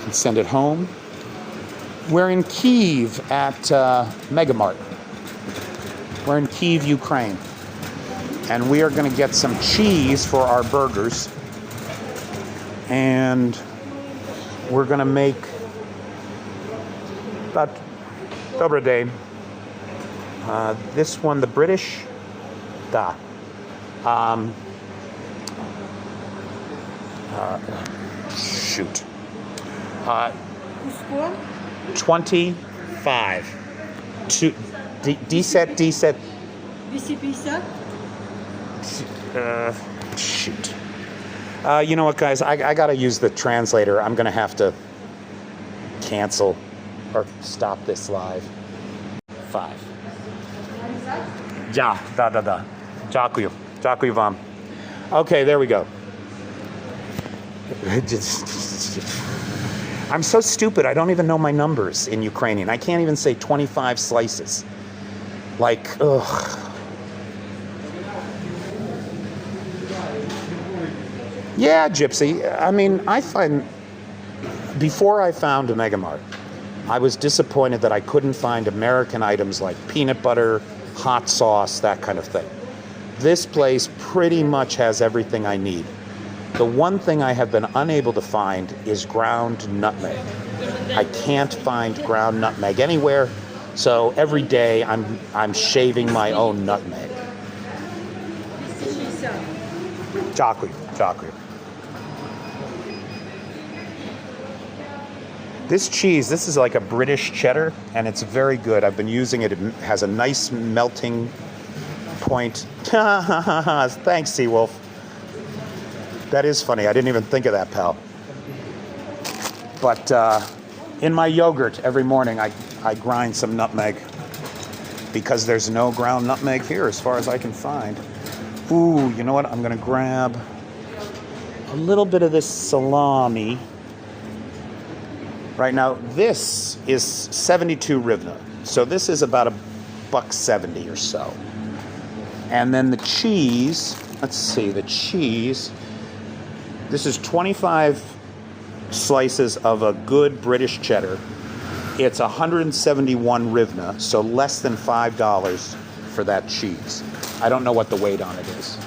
and send it home. We're in Kyiv at Megamart. We're in Kyiv, Ukraine. And we are going to get some cheese for our burgers. And we're going to make about Dobry day. This one, the British, shoot. 25. D-set. Shoot. You know what, guys? I got to use the translator. I'm going to have to cancel or stop this live. 5. Ja, da. Dziękuję. Dziękuję wam. Okay, there we go. I'm so stupid. I don't even know my numbers in Ukrainian. I can't even say 25 slices. Like, ugh. Yeah, Gypsy. I mean, before I found a Megamart, I was disappointed that I couldn't find American items like peanut butter, hot sauce, that kind of thing. This place pretty much has everything I need. The one thing I have been unable to find is ground nutmeg. I can't find ground nutmeg anywhere, so every day I'm shaving my own nutmeg. Chocolate. This cheese, this is like a British cheddar, and it's very good. I've been using it. It has a nice melting point. Thanks, Seawolf. That is funny. I didn't even think of that, pal. But In my yogurt every morning, I grind some nutmeg because there's no ground nutmeg here as far as I can find. Ooh, you know what? I'm going to grab a little bit of this salami. Right now, this is 72 hryvnia. So this is about $1.70 or so. And then the cheese, let's see, the cheese, this is 25 slices of a good British cheddar. It's 171 hryvnia, so less than $5 for that cheese. I don't know what the weight on it is.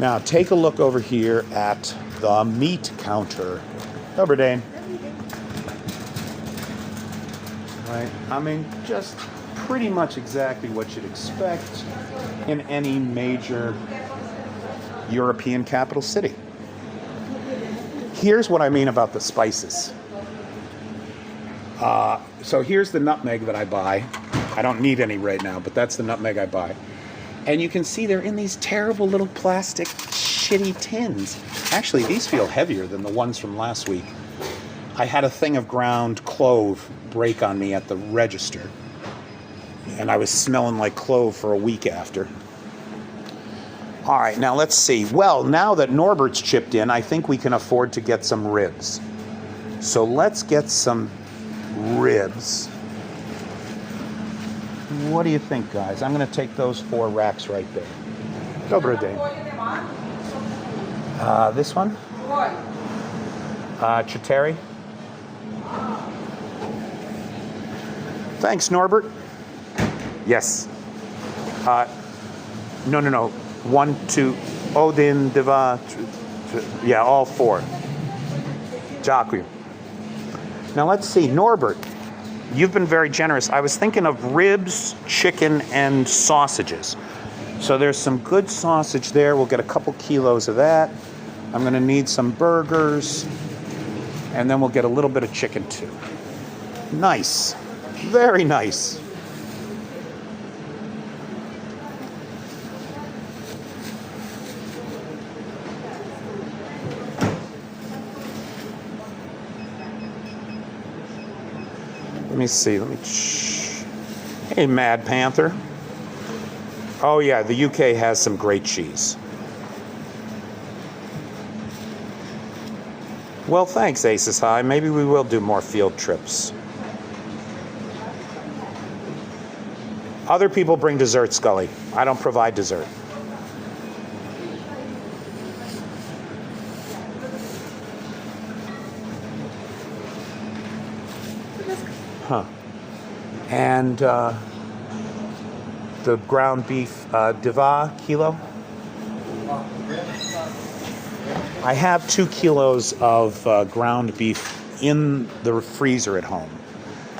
Now take a look over here at the meat counter. Dobry day. Right, I mean, just pretty much exactly what you'd expect in any major European capital city. Here's what I mean about the spices. So here's the nutmeg that I buy. I don't need any right now, but that's the nutmeg I buy. And you can see they're in these terrible little plastic shitty tins. Actually, these feel heavier than the ones from last week. I had a thing of ground clove break on me at the register. And I was smelling like clove for a week after. All right, now let's see. Well, now that Norbert's chipped in, I think we can afford to get some ribs. So let's get some ribs. What do you think, guys? I'm going to take those 4 racks right there. Dobry day. This one? Chitari. Thanks, Norbert. Yes. No. 1, 2, Odin, Diva, yeah, all 4. Дякую. Now let's see, Norbert, you've been very generous. I was thinking of ribs, chicken, and sausages. So there's some good sausage there. We'll get a couple kilos of that. I'm going to need some burgers. And then we'll get a little bit of chicken too. Nice. Very nice. Let me see. Hey, Mad Panther. Oh, yeah, the UK has some great cheese. Well, thanks, Aces High. Maybe we will do more field trips. Other people bring dessert, Scully. I don't provide dessert. Huh. And the ground beef diva kilo. I have 2 kilos of ground beef in the freezer at home.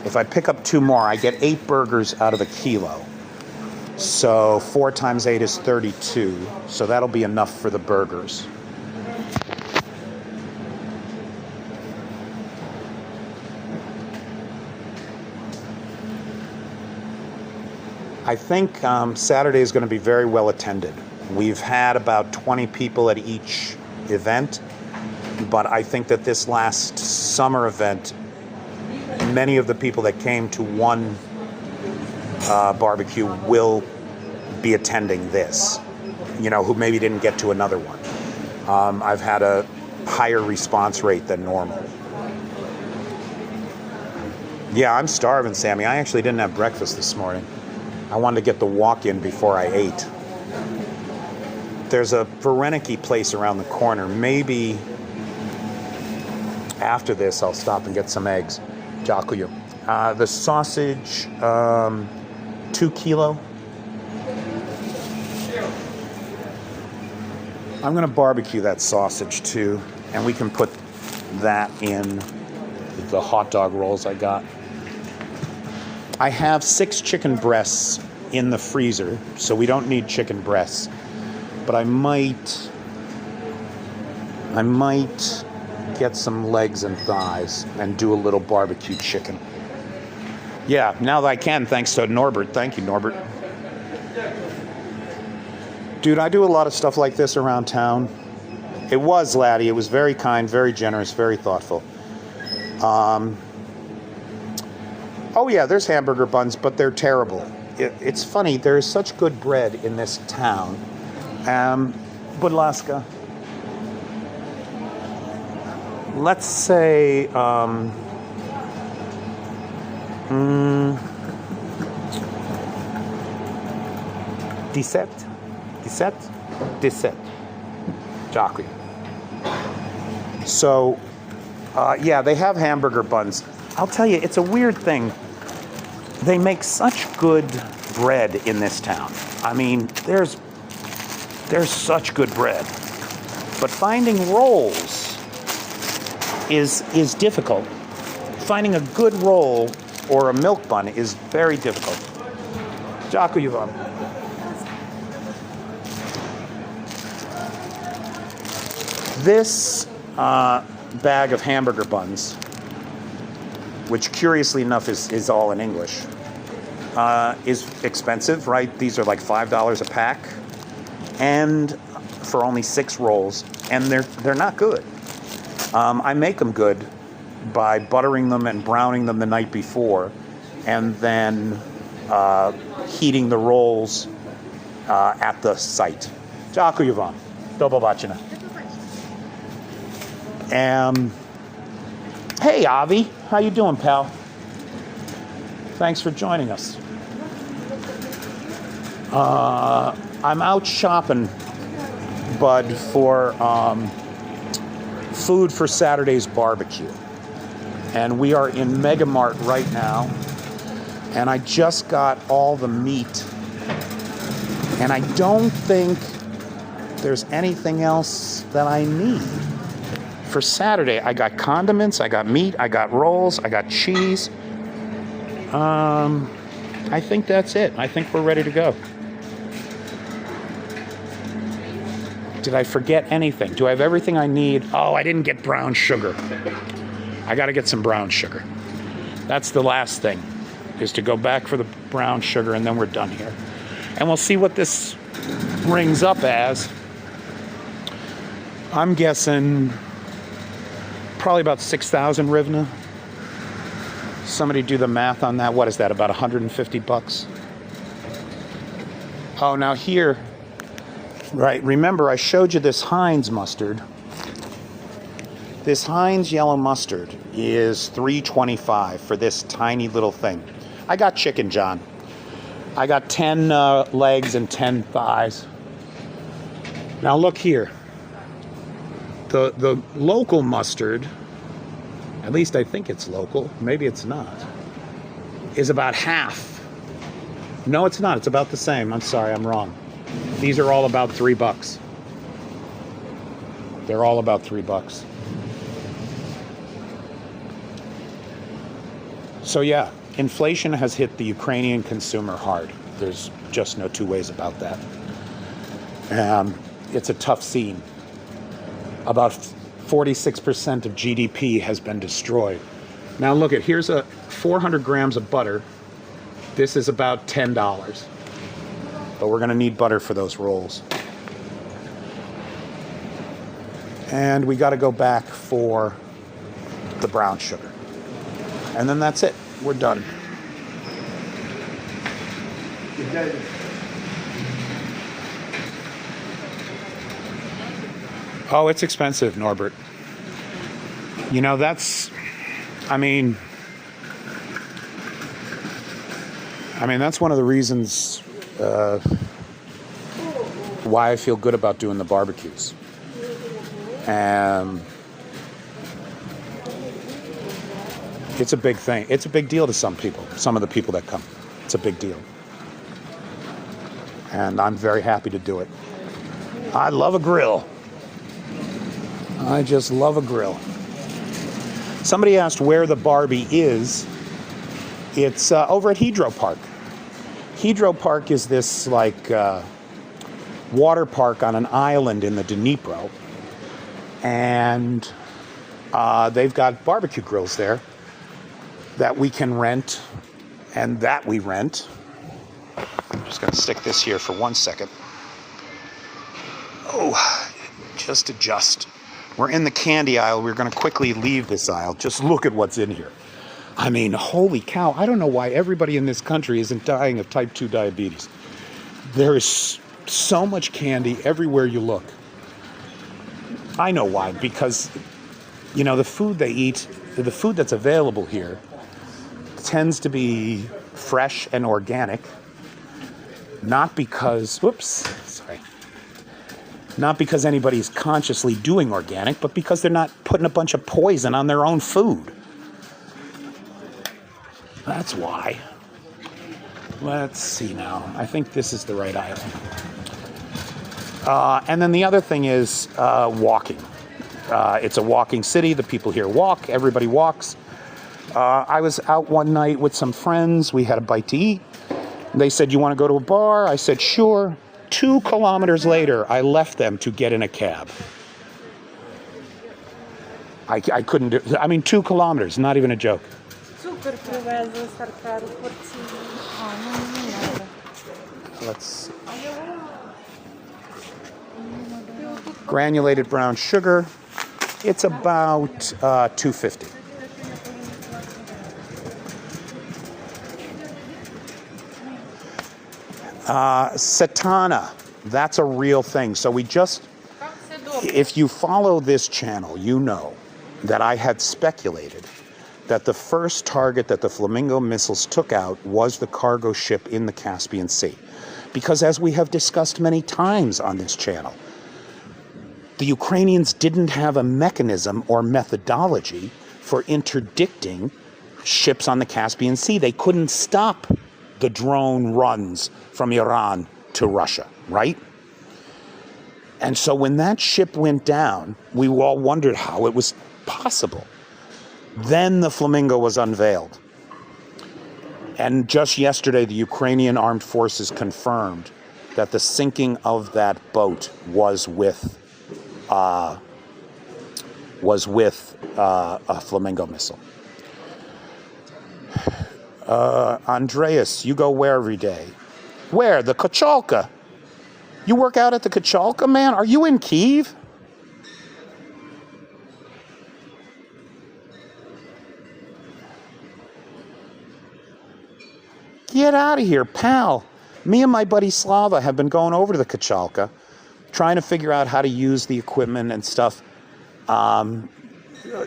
If I pick up 2 more, I get 8 burgers out of a kilo. So 4 times 8 is 32. So that'll be enough for the burgers. I think Saturday is going to be very well attended. We've had about 20 people at each event, but I think that this last summer event, many of the people that came to one barbecue will be attending this, who maybe didn't get to another one. I've had a higher response rate than normal. Yeah, I'm starving, Sammy. I actually didn't have breakfast this morning. I wanted to get the walk-in before I ate. There's a Vareniki place around the corner. Maybe after this, I'll stop and get some eggs. Дякую. The sausage, 2 kilo. I'm going to barbecue that sausage too, and we can put that in the hot dog rolls I got. I have 6 chicken breasts in the freezer, so we don't need chicken breasts. But I might get some legs and thighs and do a little barbecue chicken. Yeah, now that I can, thanks to Norbert. Thank you, Norbert. Dude, I do a lot of stuff like this around town. It was, Laddie. It was very kind, very generous, very thoughtful. Oh yeah, there's hamburger buns, but they're terrible. It's funny, there's such good bread in this town. Будь ласка. Let's say, 17? 17? Дякую. So, yeah, they have hamburger buns. I'll tell you, it's a weird thing. They make such good bread in this town. I mean, there's such good bread. But finding rolls is difficult. Finding a good roll or a milk bun is very difficult. Дякую вам. This bag of hamburger buns, which curiously enough is all in English, is expensive, right? These are like $5 a pack, and for only 6 rolls, and they're not good. I make them good by buttering them and browning them the night before, and then heating the rolls at the site. Дякую вам. До побачення. Hey, Avi. How you doing, pal? Thanks for joining us. I'm out shopping, bud, for food for Saturday's barbecue. And we are in Mega Mart right now. And I just got all the meat. And I don't think there's anything else that I need. For Saturday, I got condiments, I got meat, I got rolls, I got cheese. I think that's it. I think we're ready to go. Did I forget anything? Do I have everything I need? Oh, I didn't get brown sugar. I got to get some brown sugar. That's the last thing, is to go back for the brown sugar, and then we're done here. And we'll see what this rings up as. I'm guessing probably about 6,000 hryvnia. Somebody do the math on that. What is that, about $150? Oh, now here, right, remember I showed you this Heinz mustard. This Heinz yellow mustard is $3.25 for this tiny little thing. I got chicken, John. I got 10 legs and 10 thighs. Now look here. The local mustard, at least I think it's local, maybe it's not, is about half. No, it's not. It's about the same. I'm sorry, I'm wrong. These are all about $3. They're all about $3. So yeah, inflation has hit the Ukrainian consumer hard. There's just no two ways about that. It's a tough scene. About 46% of GDP has been destroyed. Now look at, here's 400 grams of butter. This is about $10. But we're gonna need butter for those rolls. And we gotta go back for the brown sugar. And then that's it, we're done. Oh, it's expensive, Norbert. You know, that's one of the reasons why I feel good about doing the barbecues. It's a big thing. It's a big deal to some people, some of the people that come. It's a big deal. And I'm very happy to do it. I love a grill. I just love a grill. Somebody asked where the Barbie is. It's over at Hydro Park. Hydro Park is this water park on an island in the Dnipro. And they've got barbecue grills there that we can rent and that we rent. I'm just going to stick this here for 1 second. Oh, just adjust. We're in the candy aisle. We're going to quickly leave this aisle. Just look at what's in here. I mean, holy cow. I don't know why everybody in this country isn't dying of type 2 diabetes. There is so much candy everywhere you look. I know why. Because, you know, the food they eat, the food that's available here tends to be fresh and organic. Not because, not because anybody's consciously doing organic, but because they're not putting a bunch of poison on their own food. That's why. Let's see now. I think this is the right aisle. And then the other thing is walking. It's a walking city. The people here walk. Everybody walks. I was out one night with some friends. We had a bite to eat. They said, "You want to go to a bar?" I said, "Sure." 2 kilometers later, I left them to get in a cab. I couldn't do. I mean, 2 kilometers, not even a joke. Let's. Granulated brown sugar. It's about $2.50. Satana, that's a real thing. So if you follow this channel, you know that I had speculated that the first target that the Flamingo missiles took out was the cargo ship in the Caspian Sea. Because as we have discussed many times on this channel, the Ukrainians didn't have a mechanism or methodology for interdicting ships on the Caspian Sea. They couldn't stop the drone runs from Iran to Russia, right? And so when that ship went down, we all wondered how it was possible. Then the Flamingo was unveiled. And just yesterday, the Ukrainian armed forces confirmed that the sinking of that boat was with a Flamingo missile. Andreas, you go where every day? Where? The Kachalka. You work out at the Kachalka, man? Are you in Kyiv? Get out of here, pal. Me and my buddy Slava have been going over to the Kachalka, trying to figure out how to use the equipment and stuff.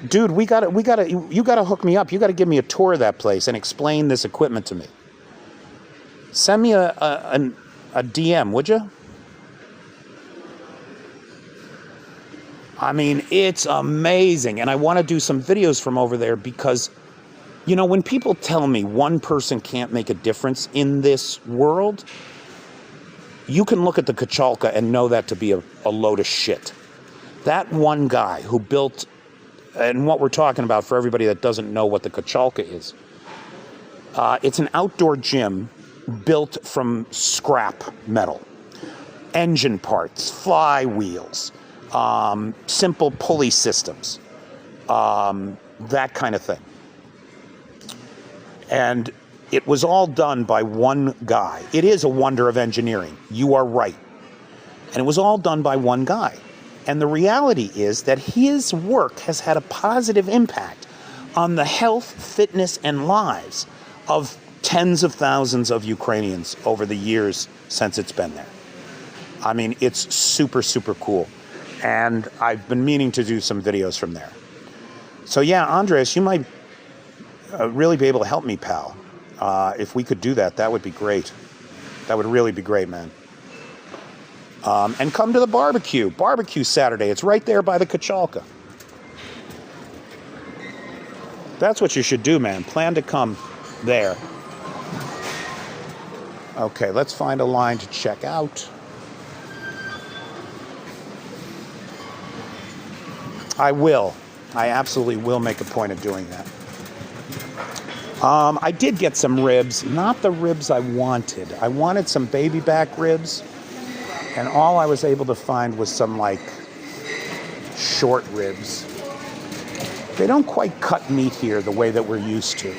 Dude, you gotta hook me up. You gotta give me a tour of that place and explain this equipment to me. Send me a DM, would you? I mean, it's amazing. And I want to do some videos from over there because, you know, when people tell me one person can't make a difference in this world, you can look at the Kachalka and know that to be a load of shit. That one guy who built, and what we're talking about for everybody that doesn't know what the Kachalka is, it's an outdoor gym built from scrap metal. Engine parts, flywheels, simple pulley systems, that kind of thing. And it was all done by one guy. It is a wonder of engineering. You are right. And it was all done by one guy. And the reality is that his work has had a positive impact on the health, fitness, and lives of tens of thousands of Ukrainians over the years since it's been there. I mean, it's super, super cool. And I've been meaning to do some videos from there. So yeah, Andres, you might really be able to help me, pal. If we could do that, that would be great. That would really be great, man. And come to the barbecue. Barbecue Saturday. It's right there by the Kachalka. That's what you should do, man. Plan to come there. Okay, let's find a line to check out. I will. I absolutely will make a point of doing that. I did get some ribs. Not the ribs I wanted. I wanted some baby back ribs. And all I was able to find was some, like, short ribs. They don't quite cut meat here the way that we're used to.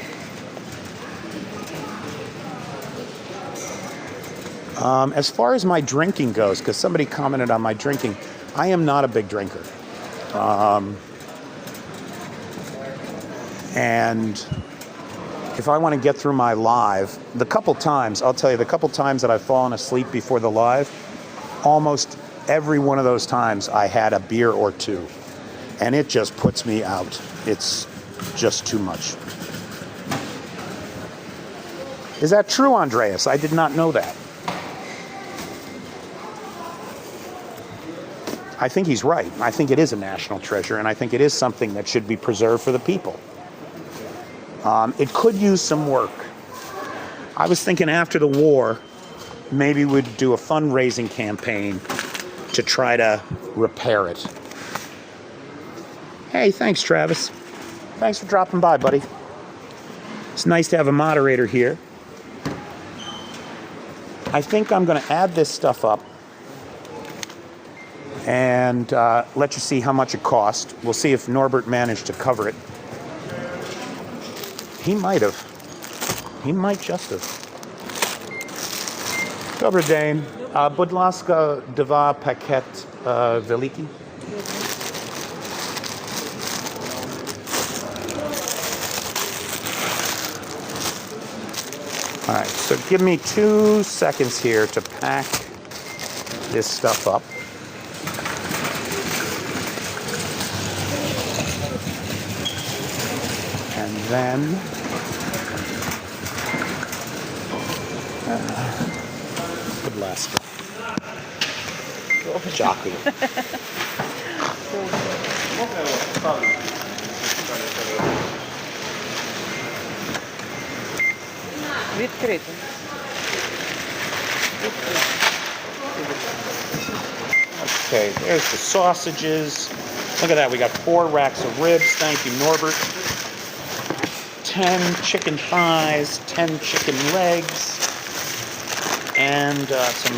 As far as my drinking goes, because somebody commented on my drinking, I am not a big drinker. And if I want to get through my live, I'll tell you, the couple times that I've fallen asleep before the live, almost every one of those times I had a beer or two. And it just puts me out. It's just too much. Is that true, Andreas? I did not know that. I think he's right. I think it is a national treasure, and I think it is something that should be preserved for the people. It could use some work. I was thinking after the war, maybe we'd do a fundraising campaign to try to repair it. Hey, thanks, Travis. Thanks for dropping by, buddy. It's nice to have a moderator here. I think I'm going to add this stuff up and let you see how much it cost. We'll see if Norbert managed to cover it. He might have. He might just have. Dobry dzień. Будь ласка, 2 пакет великий. All right, so give me 2 seconds here to pack this stuff up. And then будь ласка. Дякую. Відкрито. Okay, there's the sausages. Look at that, we got 4 racks of ribs. Thank you, Norbert. 10 chicken thighs, 10 chicken legs, and some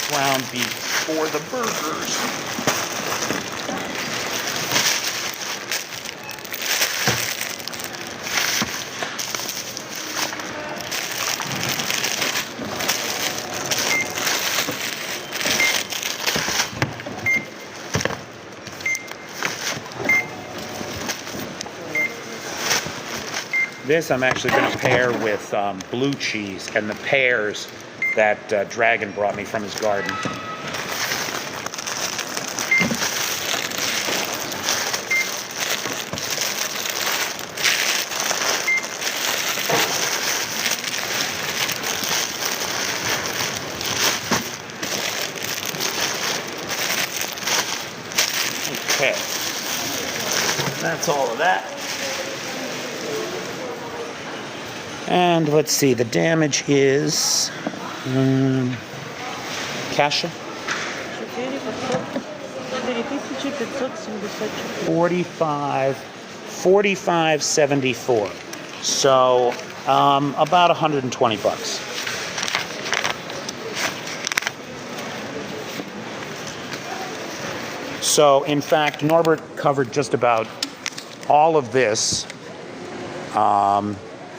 ground beef for the burgers. This I'm actually going to pair with blue cheese and the pears that Dragon brought me from his garden. Okay, that's all of that. And let's see, the damage is Kasha? 45.74. So about $120. So in fact, Norbert covered just about all of this.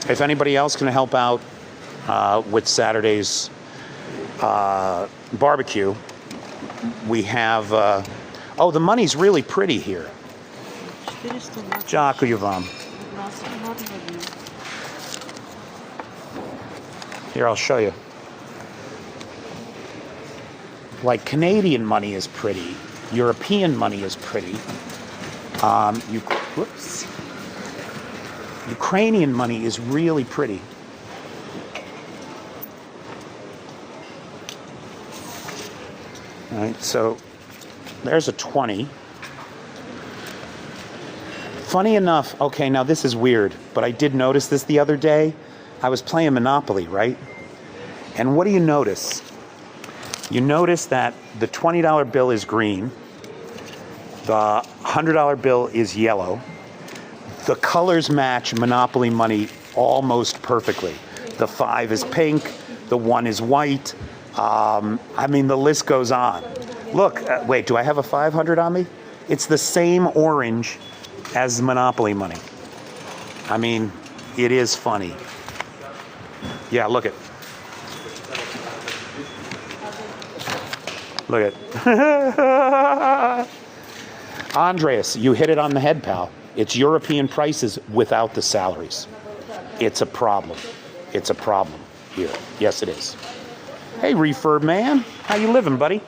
If anybody else can help out with Saturday's barbecue, we have... oh, the money's really pretty here. Дякую вам. Here, I'll show you. Like, Canadian money is pretty. European money is pretty. Whoops. Ukrainian money is really pretty. All right, so there's a 20. Funny enough, okay, now this is weird, but I did notice this the other day. I was playing Monopoly, right? And what do you notice? You notice that the $20 bill is green, the $100 bill is yellow. The colors match Monopoly money almost perfectly. The 5 is pink, the 1 is white. I mean, the list goes on. Look, wait, do I have a 500 on me? It's the same orange as Monopoly money. I mean, it is funny. Yeah, look at. Look at. Andreas, you hit it on the head, pal. It's European prices without the salaries. It's a problem. It's a problem here. Yes, it is. Hey, refurb man. How you living, buddy?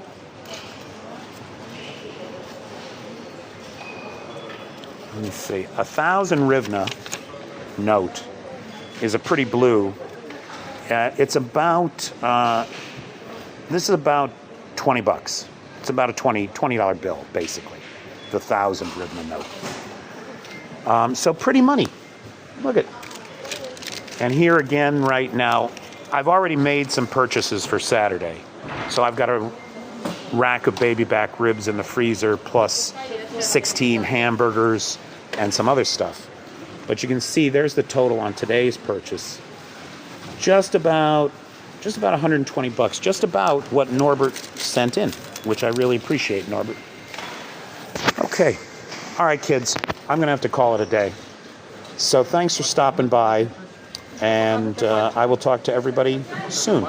Let me see. 1,000 hryvnia note is a pretty blue. It's about, this is about 20 bucks. It's about a $20 bill, basically. The 1,000 hryvnia note. So pretty money. Look at. And here again, right now, I've already made some purchases for Saturday. So I've got a rack of baby back ribs in the freezer, plus 16 hamburgers and some other stuff. But you can see there's the total on today's purchase. Just about 120 bucks. Just about what Norbert sent in, which I really appreciate, Norbert. Okay. All right, kids. I'm going to have to call it a day. So thanks for stopping by, and I will talk to everybody soon.